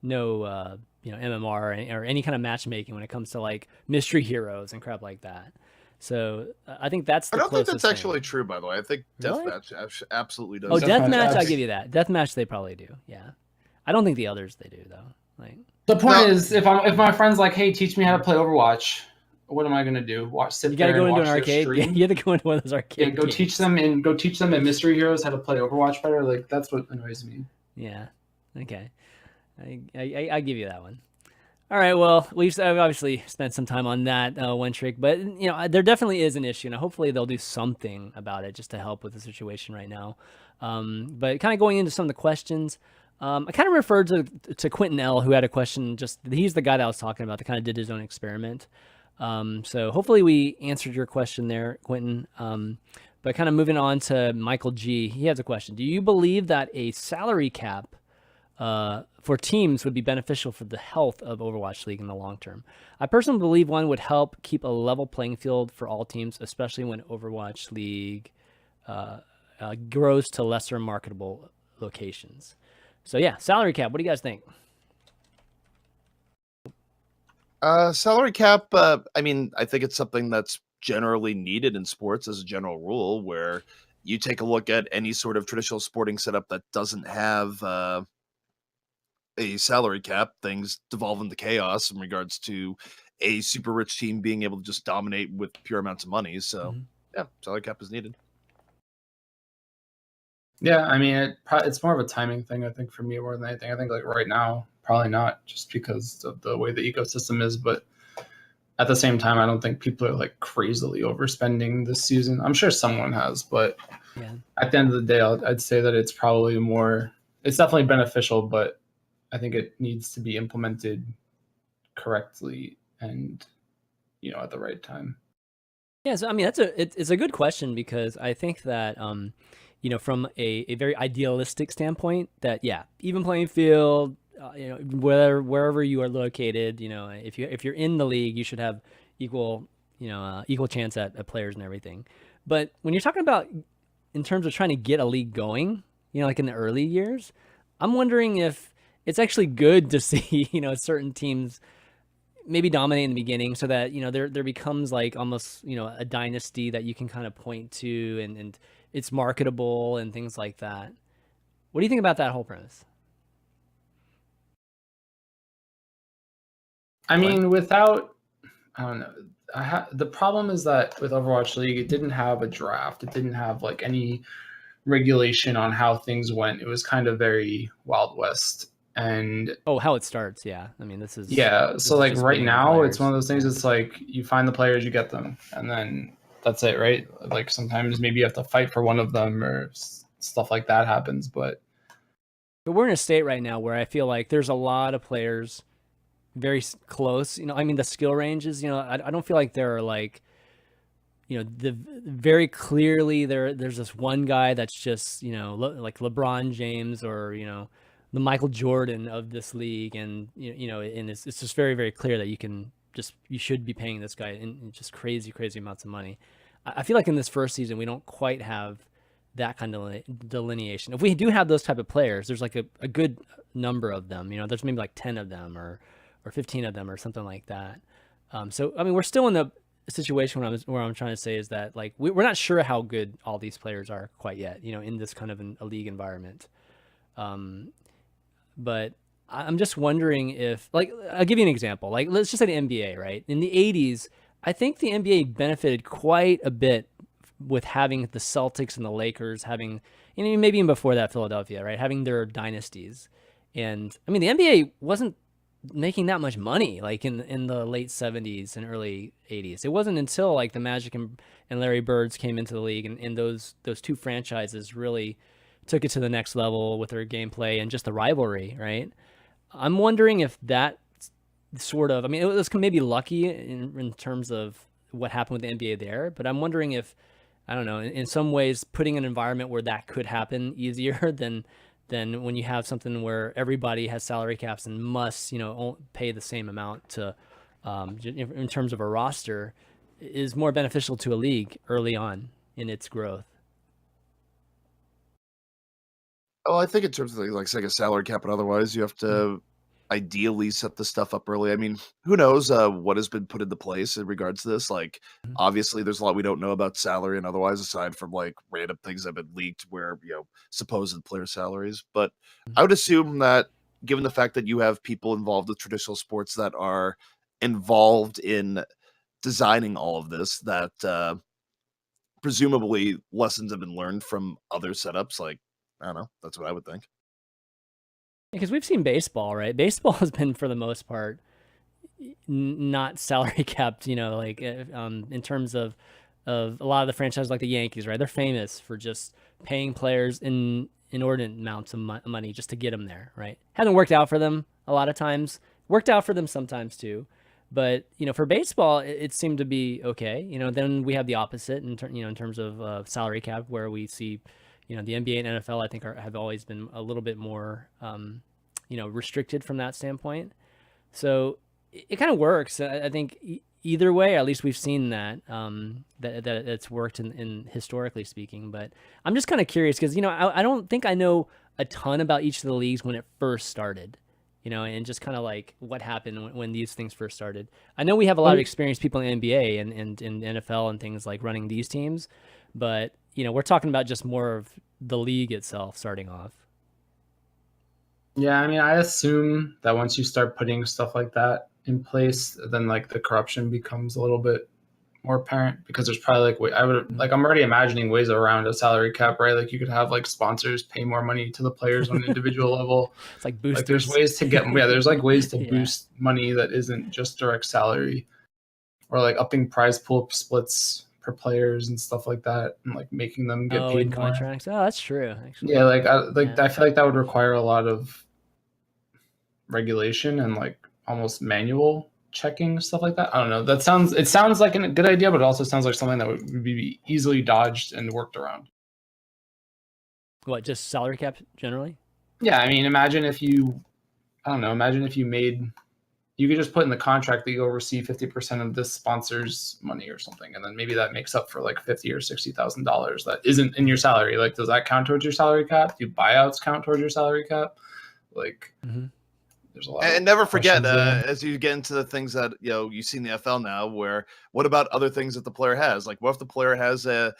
MMR or any kind of matchmaking when it comes to like mystery heroes and crap like that. So I think that's the
I don't think
closest
that's actually true, by the way. I think
Really?
Deathmatch absolutely does.
Oh,
Deathmatch,
Deathmatch, I'll give you that. Deathmatch, they probably do. Yeah, I don't think the others they do though. Like
The point is, if my friend's like, "Hey, teach me how to play Overwatch," what am I gonna do? Sit
you got to
there
go
and
into
watch
an
their
arcade.
stream?
You have to go into one of those arcade.
Yeah, go
games.
teach them in Mystery Heroes how to play Overwatch better. Like that's what annoys me.
Yeah. Okay. I give you that one. All right. Well, we've obviously spent some time on that one trick, but there definitely is an issue, and hopefully they'll do something about it just to help with the situation right now. But kind of going into some of the questions, I kind of referred to Quentin L, who had a question. He's the guy that I was talking about that kind of did his own experiment. So hopefully we answered your question there, Quentin. But kind of moving on to Michael G, he has a question. Do you believe that a salary cap for teams would be beneficial for the health of Overwatch League in the long term? I personally believe one would help keep a level playing field for all teams, especially when Overwatch League grows to lesser marketable locations. So yeah, salary cap. What do you guys think?
Salary cap. I mean, I think it's something that's generally needed in sports as a general rule, where you take a look at any sort of traditional sporting setup that doesn't have a salary cap, things devolve into chaos in regards to a super rich team being able to just dominate with pure amounts of money. So yeah, salary cap is needed.
Yeah, I mean, it's more of a timing thing, I think, for me more than anything. I think like right now, probably not, just because of the way the ecosystem is. But at the same time, I don't think people are like crazily overspending this season. I'm sure someone has, but at the end of the day, I'd say that it's probably it's definitely beneficial, but I think it needs to be implemented correctly and, at the right time.
Yeah, so I mean, it's a good question, because I think that from a very idealistic standpoint, that even playing field, wherever you are located, if you're in the league, you should have equal chance at players and everything. But when you're talking about in terms of trying to get a league going, like in the early years, I'm wondering if it's actually good to see certain teams maybe dominate in the beginning, so that there becomes like almost a dynasty that you can kind of point to, and it's marketable and things like that. What do you think about that whole premise?
I mean, I don't know. The problem is that with Overwatch League, it didn't have a draft. It didn't have like any regulation on how things went. It was kind of very Wild West. And
how it starts. Yeah. I mean, this is
so like right now, it's one of those things. It's like you find the players, you get them, and then that's it, right? Like sometimes maybe you have to fight for one of them or stuff like that happens. But
we're in a state right now where I feel like there's a lot of players very close. I mean, the skill ranges, I don't feel like there are like, very clearly there's this one guy that's just, like LeBron James or, the Michael Jordan of this league. And, and it's just very, very clear that you should be paying this guy in just crazy, crazy amounts of money. I feel like in this first season, we don't quite have that kind of delineation. If we do have those type of players, there's like a good number of them, there's maybe like 10 of them or 15 of them or something like that. So, I mean, we're still in the situation where I'm trying to say is that like, we're not sure how good all these players are quite yet, in this kind of a league environment. But I'm just wondering if, like, I'll give you an example. Like, let's just say the NBA, right? In the 80s, I think the NBA benefited quite a bit with having the Celtics and the Lakers having, maybe even before that, Philadelphia, right? Having their dynasties. And, I mean, the NBA wasn't making that much money, like in the late 70s and early 80s. It wasn't until, like, the Magic and Larry Birds came into the league, and those two franchises really took it to the next level with their gameplay and just the rivalry, right? I'm wondering if that sort of, I mean, it was maybe lucky in terms of what happened with the NBA there, but I'm wondering if, I don't know, in some ways putting an environment where that could happen easier than when you have something where everybody has salary caps and must, pay the same amount to, in terms of a roster. is more beneficial to a league early on in its growth?
Oh, I think in terms of like saying a salary cap and otherwise, you have to ideally set the stuff up early. I mean, who knows what has been put into place in regards to this? Like, obviously, there's a lot we don't know about salary and otherwise, aside from like random things that have been leaked where, supposed player salaries. But I would assume that given the fact that you have people involved with traditional sports that are involved in designing all of this, that presumably lessons have been learned from other setups. Like, I don't know. That's what I would think.
Because we've seen baseball, right? Baseball has been, for the most part, not salary capped, like in terms of a lot of the franchises like the Yankees, right? They're famous for just paying players inordinate amounts of money just to get them there, right? Hasn't worked out for them a lot of times. Worked out for them sometimes too. But, for baseball, it seemed to be okay. Then we have the opposite in terms of salary cap, where we see the NBA and NFL, I think, have always been a little bit more, restricted from that standpoint. So it kind of works. I think either way, at least we've seen that that it's worked in historically speaking. But I'm just kind of curious because I don't think I know a ton about each of the leagues when it first started. And just kind of like what happened when these things first started. I know we have a lot of experienced people in NBA and in NFL and things like running these teams, but we're talking about just more of the league itself starting off.
Yeah, I mean, I assume that once you start putting stuff like that in place, then like the corruption becomes a little bit more apparent, because there's probably I'm already imagining ways around a salary cap, right? Like you could have like sponsors pay more money to the players on an individual level.
It's like boosters.
Like there's ways to get there's like ways to boost money that isn't just direct salary, or like upping prize pool splits for players and stuff like that, and like making them get paid
in contracts. Oh, that's true. Actually,
yeah, I feel like that would require a lot of regulation and like almost manual checking, stuff like that. I don't know. It sounds like a good idea, but it also sounds like something that would be easily dodged and worked around.
What, just salary cap generally?
Yeah, I mean, imagine if you could just put in the contract that you oversee 50% of this sponsor's money or something, and then maybe that makes up for like $50,000 or $60,000 that isn't in your salary. Like, does that count towards your salary cap? Do buyouts count towards your salary cap? Like, there's a lot.
And never forget, as you get into the things that you see in the NFL now, where what about other things that the player has? Like, what if the player has a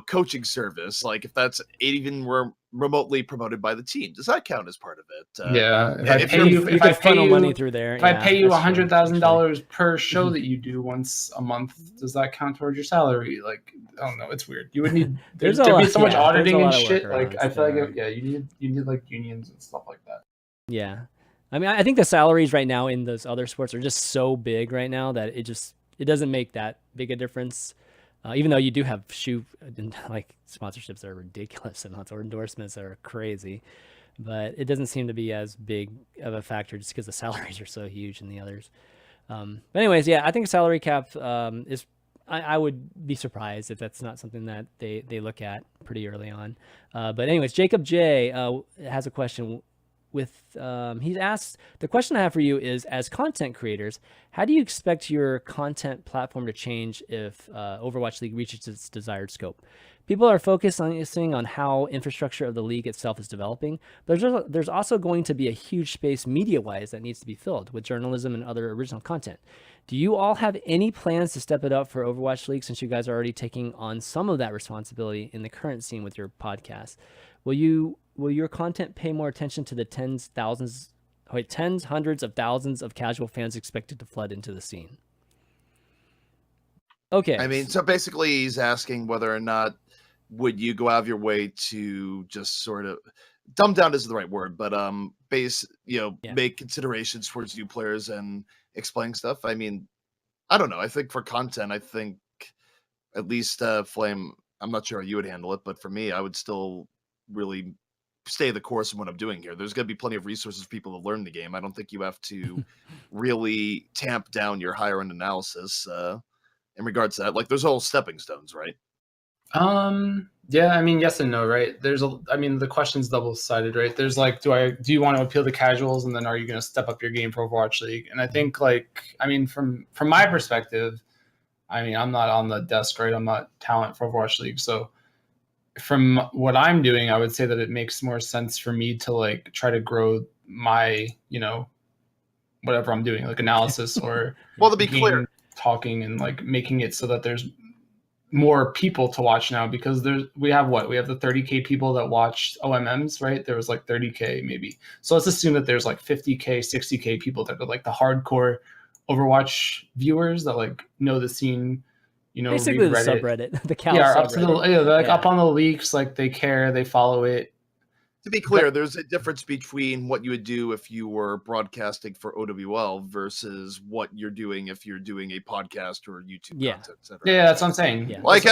coaching service? Like, if that's even remotely promoted by the team, does that count as part of it?
Yeah,
if I funnel money through there.
If I pay you $100,000 per show that you do once a month, does that count towards your salary? Like, I don't know. It's weird. You would need there'd be so much auditing and shit. Like, I feel like you need like unions and stuff like that.
Yeah. I mean, I think the salaries right now in those other sports are just so big right now that it doesn't make that big a difference. Even though you do have like sponsorships that are ridiculous amounts, or endorsements that are crazy, but it doesn't seem to be as big of a factor just because the salaries are so huge in the others. But anyways, yeah, I think salary cap is. I would be surprised if that's not something that they look at pretty early on. But anyways, Jacob J has a question. He's asked, the question I have for you is, as content creators, how do you expect your content platform to change if Overwatch League reaches its desired scope? People are focusing on how infrastructure of the league itself is developing, but there's also going to be a huge space media-wise that needs to be filled with journalism and other original content. Do you all have any plans to step it up for Overwatch League, since you guys are already taking on some of that responsibility in the current scene with your podcast? Will your content pay more attention to the tens, hundreds of thousands of casual fans expected to flood into the scene? Okay.
I mean, so basically he's asking whether or not would you go out of your way to just sort of dumb down isn't the right word, but make considerations towards new players and explain stuff. I mean, I don't know. I think for content, I think at least Flame, I'm not sure how you would handle it, but for me, I would still really stay the course of what I'm doing here. There's going to be plenty of resources for people to learn the game. I don't think you have to really tamp down your higher end analysis in regards to that. Like, there's all stepping stones, right?
Yeah, I mean, yes and no, right? The question's double-sided, right? There's like, do you want to appeal to casuals, and then are you going to step up your game for Overwatch League? And I think, like, I mean, from my perspective, I mean, I'm not on the desk, right? I'm not talent for Overwatch League. So from what I'm doing, I would say that it makes more sense for me to like try to grow my, whatever I'm doing, like analysis or
Well, to be clear,
talking and like making it so that there's more people to watch now, because we have the 30K people that watched OMMs, right? There was like 30K maybe. So let's assume that there's like 50K, 60K people that are like the hardcore Overwatch viewers that like know the scene,
basically
read
the
Reddit.
subreddit, the Cal
Yeah,
subreddit.
up to they're like up on the leaks, like they care, they follow it.
To be clear, there's a difference between what you would do if you were broadcasting for OWL versus what you're doing if you're doing a podcast or YouTube content, etc.
Yeah, that's what I'm saying.
Yeah.
Like,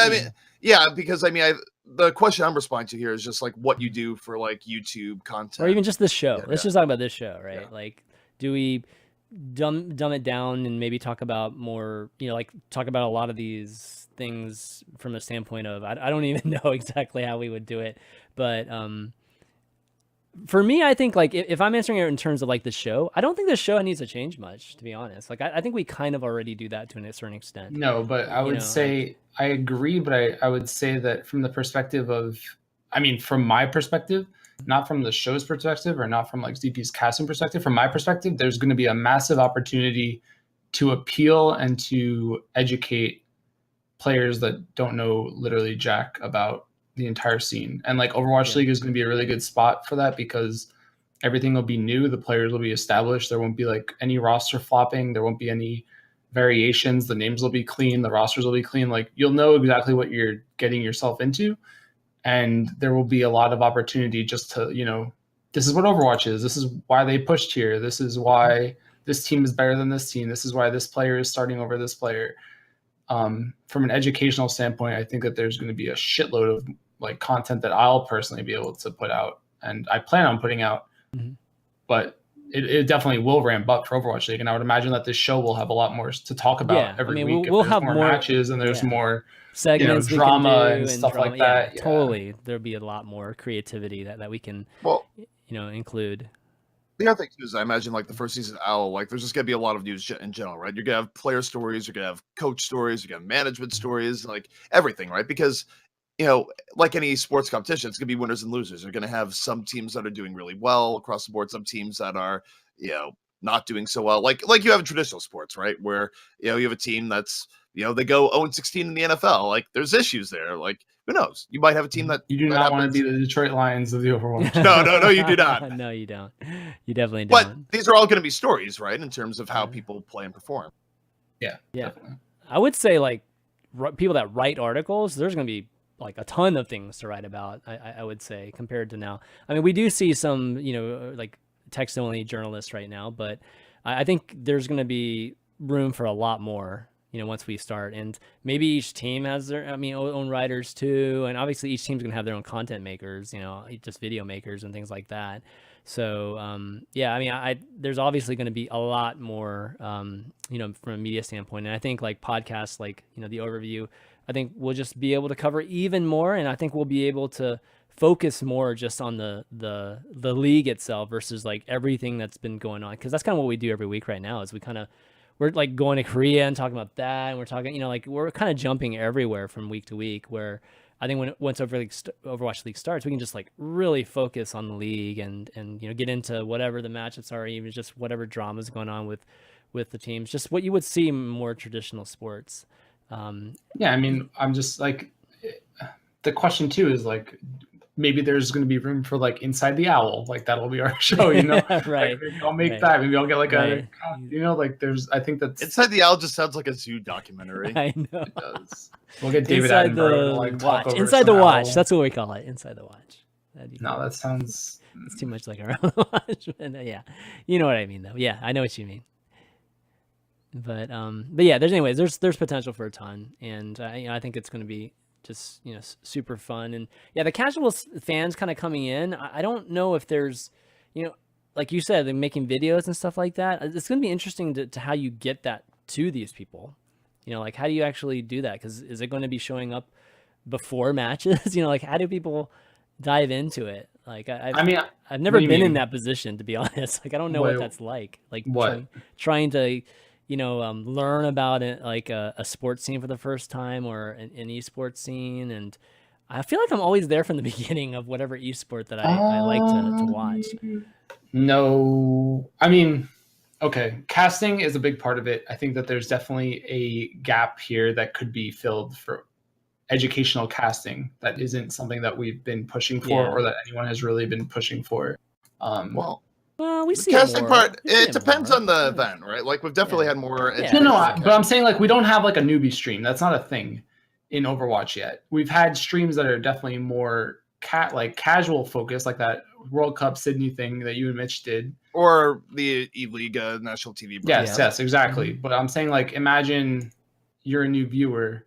because the question I'm responding to here is just like what you do for like YouTube content,
or even just this show.
Yeah,
Let's just talk about this show, right?
Yeah.
Like, do we dumb it down and maybe talk about more, like talk about a lot of these things from a standpoint of I don't even know exactly how we would do it, but for me, I think like if I'm answering it in terms of like the show, I don't think the show needs to change much, to be honest. Like I think we kind of already do that to a certain extent.
No, but I would say I agree, but I would say that from the perspective of, from my perspective, not from the show's perspective or not from like ZP's casting perspective, from my perspective, there's going to be a massive opportunity to appeal and to educate players that don't know literally jack about the entire scene. And like Overwatch League is going to be a really good spot for that, because everything will be new. The players will be established. There won't be like any roster flopping. There won't be any variations. The names will be clean. The rosters will be clean. Like you'll know exactly what you're getting yourself into. And there will be a lot of opportunity just to, this is what Overwatch is. This is why they pushed here. This is why this team is better than this team. This is why this player is starting over this player. From an educational standpoint, I think that there's going to be a shitload of like content that I'll personally be able to put out, and I plan on putting out, but it definitely will ramp up for Overwatch League. And I would imagine that this show will have a lot more to talk about every week.
We'll have
more matches and there's more
segments,
drama and stuff
drama,
like that.
Yeah, totally. There'll be a lot more creativity that we can, include.
The other thing too is I imagine like the first season of OWL, like there's just gonna be a lot of news in general, right? You're gonna have player stories, you're gonna have coach stories, you're gonna have management stories, like everything, right? Because like any sports competition, it's gonna be winners and losers. You're gonna have some teams that are doing really well across the board, some teams that are, not doing so well. Like you have in traditional sports, right? Where you have a team that's they go 0-16 in the NFL. Like there's issues there. Like who knows? You might have a team that
you do not want to be the Detroit Lions of the Overwatch.
No, you do not.
No, you don't. You definitely don't.
But these are all going to be stories, right? In terms of how people play and perform.
Yeah.
Definitely. I would say like people that write articles, there's going to be like a ton of things to write about. I would say compared to now. I mean, we do see some like text only journalists right now, but I think there's going to be room for a lot more. Once we start, and maybe each team has their, own writers too, and obviously each team's gonna have their own content makers, just video makers and things like that. So, there's obviously going to be a lot more, from a media standpoint, and I think like podcasts, like the overview, I think we'll just be able to cover even more, and I think we'll be able to focus more just on the league itself versus like everything that's been going on, because that's kind of what we do every week right now. Is we're like going to Korea and talking about that, and we're talking, we're kind of jumping everywhere from week to week, where I think once Overwatch League starts, we can just like really focus on the league and get into whatever the matchups are, even just whatever drama is going on with the teams, just what you would see in more traditional sports.
I'm just like, the question too is like, maybe there's going to be room for like Inside the Owl, like that'll be our show,
Right.
Like, maybe I'll make that. Maybe I'll get like like there's. I think that's
Inside the Owl just sounds like a zoo documentary.
I know.
It does. We'll get David
Inside
Attenborough
the
to like talk
watch.
over
Inside the
some
watch.
owl.
That's what we call it. Inside the watch.
No, that sounds.
It's too much like our own watch. Yeah, you know what I mean, though. Yeah, I know what you mean. But yeah, there's potential for a ton, and I think it's going to be just super fun. And yeah, the casual fans kind of coming in, I don't know if there's like you said, they're making videos and stuff like that. It's going to be interesting to how you get that to these people. Like how do you actually do that? Because is it going to be showing up before matches? Like how do people dive into it? Like I've never been in that position, to be honest. Like I don't know what that's like. Like trying to learn about it, like a sports scene for the first time or an esports scene. And I feel like I'm always there from the beginning of whatever esport that I like to watch.
No, I mean, okay, casting is a big part of it. I think that there's definitely a gap here that could be filled for educational casting. That isn't something that we've been pushing for or that anyone has really been pushing for.
Well,
we
the
see
casting
more.
part. It depends on the event, right? Like we've definitely had more.
But I'm saying like we don't have like a newbie stream. That's not a thing in Overwatch yet. We've had streams that are definitely more casual focus, like that World Cup Sydney thing that you and Mitch did,
or the E-League national TV broadcast.
Yes, exactly. But I'm saying like, imagine you're a new viewer.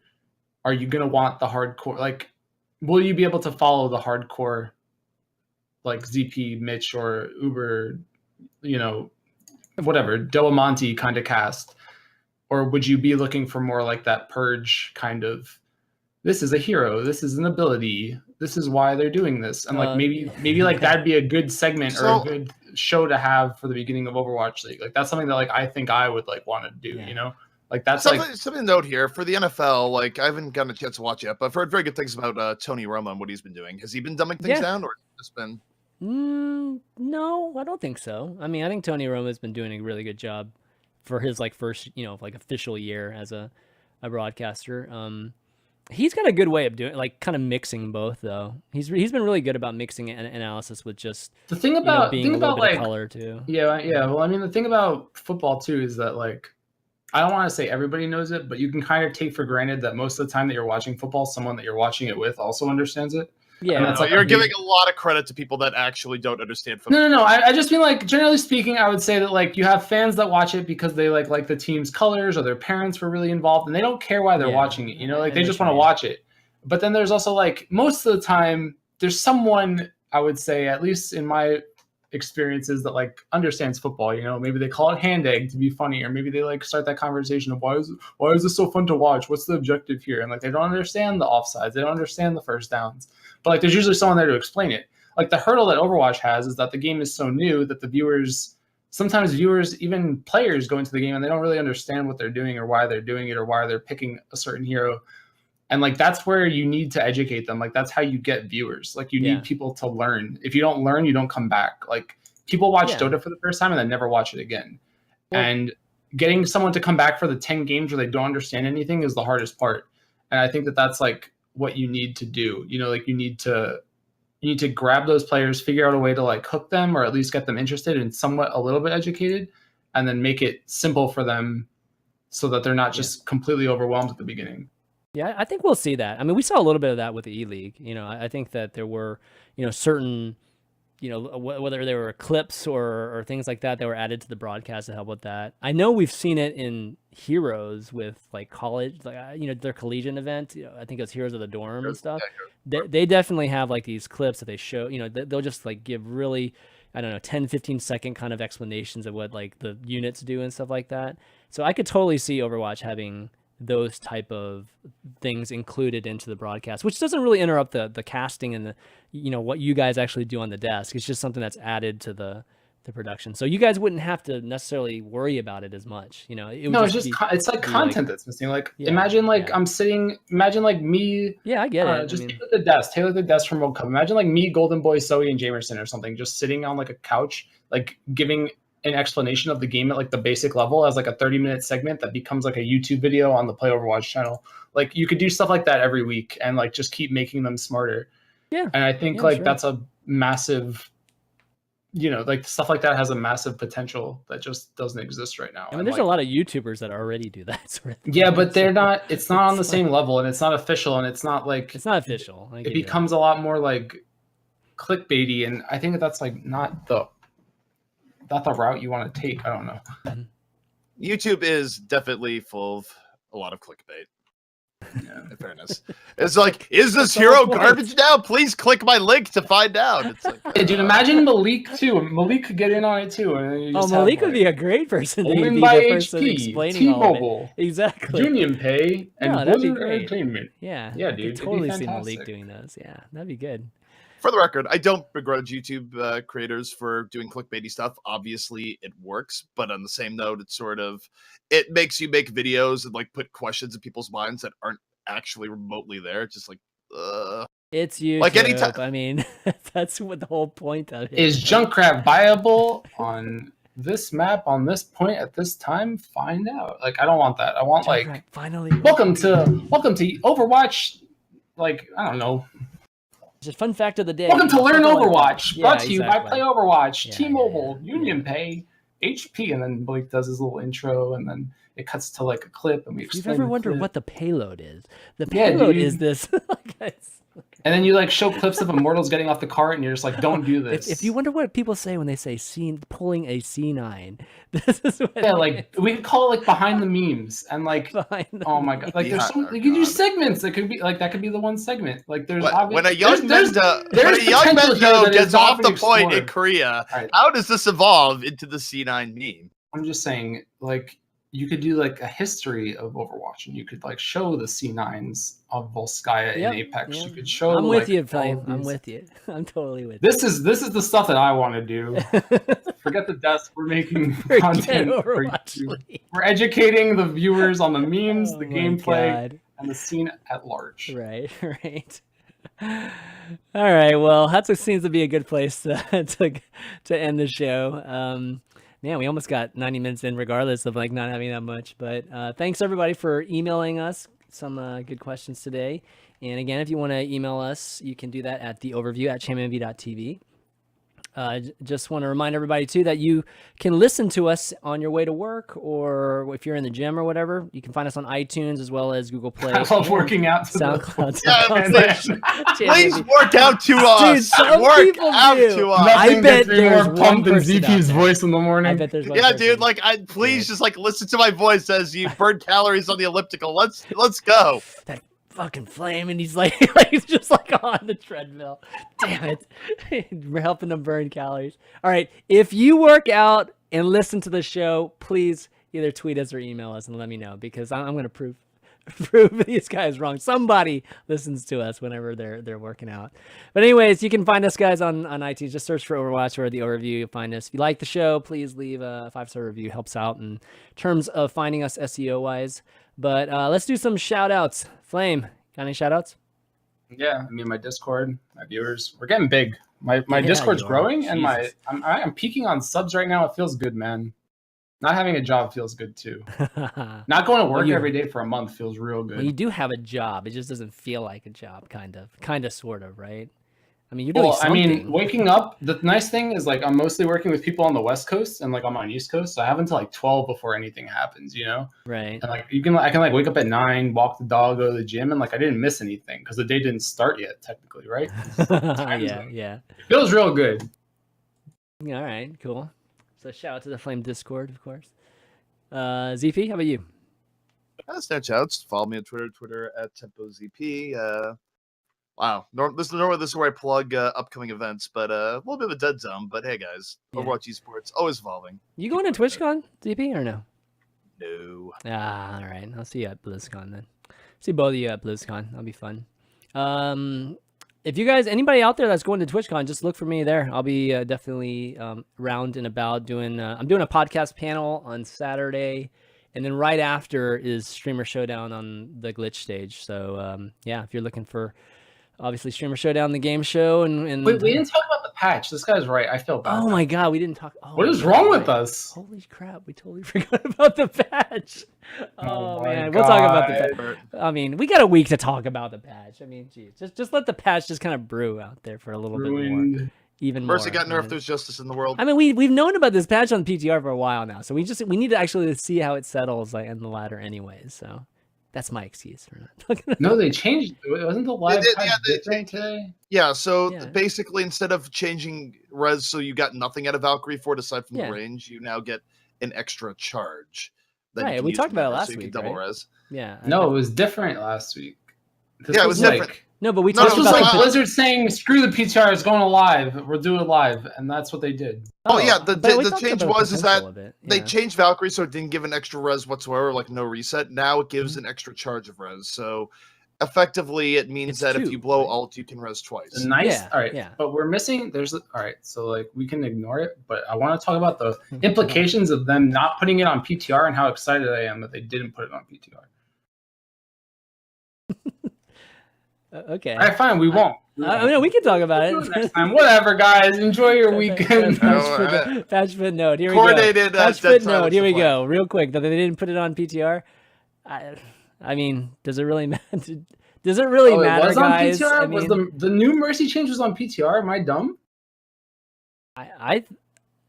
Are you gonna want the hardcore? Like, will you be able to follow the hardcore, like ZP, Mitch, or Uber, whatever Doamonte kind of cast, or would you be looking for more like that Purge kind of? This is a hero. This is an ability. This is why they're doing this. And like maybe like that'd be a good segment or a good show to have for the beginning of Overwatch League. Like that's something that like I think I would like want to do. Like that's
something to note here for the NFL. Like I haven't gotten a chance to watch yet, but I've heard very good things about Tony Romo and what he's been doing. Has he been dumbing things down, or has it just been?
No, I don't think so. I mean, I think Tony Romo has been doing a really good job for his like first like official year as a broadcaster. He's got a good way of doing, like, kind of mixing both, though. He's been really good about mixing analysis with just
the thing about
being a little bit of color too.
Yeah. Well, I mean, the thing about football too is that like I don't want to say everybody knows it, but you can kind of take for granted that most of the time that you're watching football, someone that you're watching it with also understands it.
Yeah,
that's like you're giving a lot of credit to people that actually don't understand football.
No. I just mean like generally speaking, I would say that like you have fans that watch it because they like the team's colors or their parents were really involved and they don't care why they're watching it. Like they just want to watch it. But then there's also like most of the time there's someone, I would say, at least in my experiences, that like understands football. Maybe they call it hand egg to be funny, or maybe they like start that conversation of why is this so fun to watch? What's the objective here? And like they don't understand the offsides, they don't understand the first downs. But like there's usually someone there to explain it. Like the hurdle that Overwatch has is that the game is so new that sometimes viewers, even players, go into the game and they don't really understand what they're doing or why they're doing it or why they're picking a certain hero. And like that's where you need to educate them. Like that's how you get viewers. Like you need people to learn. If you don't learn, you don't come back. Like people watch Dota for the first time and then never watch it again. Yeah. And getting someone to come back for the 10 games where they don't understand anything is the hardest part. And I think that that's like what you need to do. Like you need to grab those players, figure out a way to like hook them or at least get them interested and somewhat a little bit educated, and then make it simple for them so that they're not just completely overwhelmed at the beginning.
Yeah, I think we'll see that. I mean, we saw a little bit of that with the E-League. I think that there were, certain, whether there were clips or things like that were added to the broadcast to help with that. I know we've seen it in Heroes with like college, like, their collegiate event. I think it was Heroes of the Dorm and stuff. They definitely have like these clips that they show, they'll just like give really, 10, 15 second kind of explanations of what like the units do and stuff like that. So I could totally see Overwatch having those type of things included into the broadcast, which doesn't really interrupt the casting and the, what you guys actually do on the desk. It's just something that's added to the production. So you guys wouldn't have to necessarily worry about it as much.
It's like content that's missing. Like imagine like imagine like me.
Yeah, I get it.
Just tailor the desk from World Cup. Imagine like me, Golden Boy, Zoe, and Jamerson or something, just sitting on like a couch, like giving an explanation of the game at like the basic level as like a 30-minute segment that becomes like a YouTube video on the Play Overwatch channel. Like you could do stuff like that every week and like just keep making them smarter. Yeah. And I think that's a massive, like stuff like that has a massive potential that just doesn't exist right now.
I mean, there's a lot of YouTubers that already do that sort of thing.
Yeah, but they're not, it's not on the same level and it's not official and it's not like,
it's not official.
It becomes a lot more like clickbaity. And I think that's like not the route you want to take. I don't know.
YouTube is definitely full of a lot of clickbait. Yeah, in fairness. It's like, is this hero garbage now? Please click my link to find out. It's like,
hey, dude, imagine Malik too. Malik could get in on it too.
Malik would be a great person to be the person explaining all of it. Exactly.
Union Pay and
that'd be
Blizzard
great.
Entertainment.
Yeah,
Yeah, dude.
I could totally see Malik doing those. Yeah, that'd be good.
For the record, I don't begrudge YouTube creators for doing clickbaity stuff. Obviously, it works, but on the same note, it makes you make videos and like put questions in people's minds that aren't actually remotely there. It's just like,
It's YouTube.
Like anytime.
I mean, that's what the whole point of it
Is Junkrat viable on this map on this point at this time? Find out. Like, I don't want that. I want like
finally.
Welcome to Overwatch. Like, I don't know.
Just fun fact of the day.
Welcome to Learn Overwatch.
Yeah,
Brought to you by
exactly.
Play Overwatch,
Yeah,
T-Mobile, Union Pay, HP, and then Blake does his little intro, and then it cuts to like a clip, and we
If you've
explain.
ever wondered what the payload is, the payload is this.
And then you like show clips of Immortals getting off the cart, and you're just like, "Don't do this."
If you wonder what people say when they say pulling a C9, this is what.
Yeah, like we could call it like behind the memes, and like, oh my god, like there's so you can do segments that could be like that could be the one segment. Like there's
when a young Mendo gets off the point in Korea, how does this evolve into the C9 meme?
I'm just saying, like, you could do like a history of Overwatch, and you could like show the C9s of Volskaya in Apex. You could show.
I'm with you, Flame. I'm with you. I'm totally with
you. This is the stuff that I want to do. Forget the desk. We're making content for you. We're educating the viewers on the memes, the gameplay, and the scene at large.
Right. All right. Well, that seems to be a good place to end the show. Man, we almost got 90 minutes in regardless of like not having that much, but thanks everybody for emailing us some good questions today. And again, if you want to email us, you can do that at theoverview@chanmanv.tv. Just want to remind everybody too that you can listen to us on your way to work, or if you're in the gym or whatever. You can find us on iTunes as well as Google Play.
I love working out to
SoundCloud.
Please work out to us.
Dude,
work out to us.
I bet there's more pumped than ZP's voice in the morning.
I bet there's
dude. Like, please just like listen to my voice as you burn calories on the elliptical. Let's go.
That fucking Flame, and he's like he's just like on the treadmill. Damn it. We're helping them burn calories. All right, if you work out and listen to the show, please either tweet us or email us and let me know, because I'm going to prove these guys wrong. Somebody listens to us whenever they're working out. But anyways, you can find us guys on iTunes. Just search for Overwatch or the Overview. You'll find us. If you like the show, please leave a 5-star review. Helps out in terms of finding us SEO wise. But let's do some shout outs. Flame, got any shout outs?
Yeah, I mean, my Discord, my viewers, we're getting big. My Discord's growing, and I'm peaking on subs right now. It feels good, man. Not having a job feels good too. Not going to work every day for a month feels real good.
Well, you do have a job. It just doesn't feel like a job, kind of, sort of, right? I mean, you're doing something.
I mean, waking up, the nice thing is like I'm mostly working with people on the West Coast, and like I'm on East Coast, so I have until like 12 before anything happens, you know?
Right.
And like I can like wake up at 9, walk the dog, go to the gym, and like I didn't miss anything because the day didn't start yet, technically, right?
Yeah.
It feels real good.
Yeah, all right, cool. So shout out to the Flame Discord, of course. ZP, how about you?
Snatch outs. Follow me on Twitter at TempoZP. Wow. This is where I plug upcoming events, but a little bit of a dead zone. But hey, guys, Overwatch Esports, always evolving.
You going to TwitchCon, ZP, or no?
No.
All right. I'll see you at BlizzCon then. See both of you at BlizzCon. That'll be fun. If you guys, anybody out there that's going to TwitchCon, just look for me there. I'll be definitely round and about doing. I'm doing a podcast panel on Saturday, and then right after is Streamer Showdown on the Glitch stage. So yeah, if you're looking for, obviously Streamer Showdown, the game show, and
wait, we didn't talk about the patch. This guy's right. I feel bad.
Oh my god, we didn't talk. Oh,
what is wrong with us?
Holy crap, we totally forgot about the patch. Oh man, we'll talk about the patch. I mean, we got a week to talk about the patch. I mean, geez, just let the patch just kind of brew out there for a little bit more. Even more.
Mercy got nerfed. There's justice in the world.
I mean, we've known about this patch on PTR for a while now, so we need to actually see how it settles like in the ladder, anyways. So that's my excuse for not.
No, they changed. Wasn't the live patch different today?
Yeah. So basically, instead of changing res, so you got nothing out of Valkyrie for it aside from the range, you now get an extra charge.
Right. We talked about it last week.
Double res.
Yeah.
No, it was different last week.
It was different.
No, but we talked
about
like
Blizzard saying, "Screw the PTR, it's going live. We'll do it live," and that's what they did.
Oh yeah, the change was that they changed Valkyrie so it didn't give an extra res whatsoever, like no reset. Now it gives an extra charge of res. So effectively it means
It's
that if
two,
you blow
right?
alt, you can res twice.
Nice.
Yeah,
All right.
yeah.
But we're missing. All right. So like we can ignore it, but I want to talk about the implications of them not putting it on PTR and how excited I am that they didn't put it on PTR.
Okay.
All right, fine. We won't.
No, we can talk about
We'll do
it.
it next time. Whatever, guys. Enjoy your weekend.
Patch footnote. Here we
Coordinated,
go. Patch
dead
footnote.
silence
Here we
to play.
go. Real quick, that they didn't put it on PTR. I mean, does it really matter? Does it really matter,
it was
guys?
on PTR?
I mean,
Was the new Mercy change was on PTR? Am I dumb?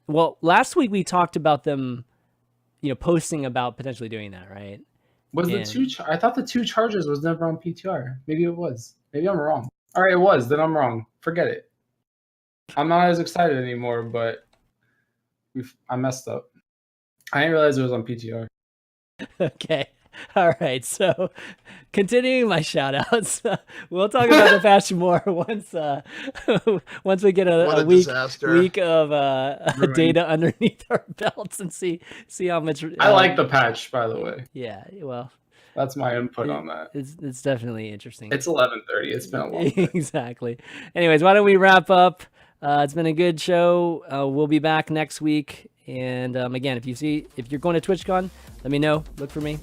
Well, last week we talked about them, posting about potentially doing that, right?
Was the two? I thought the 2 charges was never on PTR. Maybe it was. Maybe I'm wrong. All right, it was. Then I'm wrong. Forget it. I'm not as excited anymore, but I messed up. I didn't realize it was on PTR.
Okay. All right. So continuing my shout outs, we'll talk about the patch more once we get a week of data underneath our belts and see how much.
I like the patch, by the way.
Yeah. Well,
that's my input on that.
It's definitely interesting.
It's 11:30. It's been a long day.
Exactly. Anyways, why don't we wrap up? It's been a good show. We'll be back next week. And again, if you're going to TwitchCon, let me know. Look for me.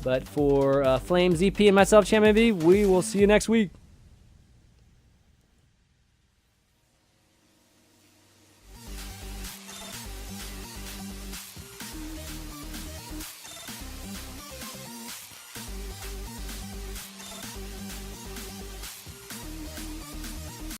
But for Flame, ZP, and myself, ChanManV, we will see you next week.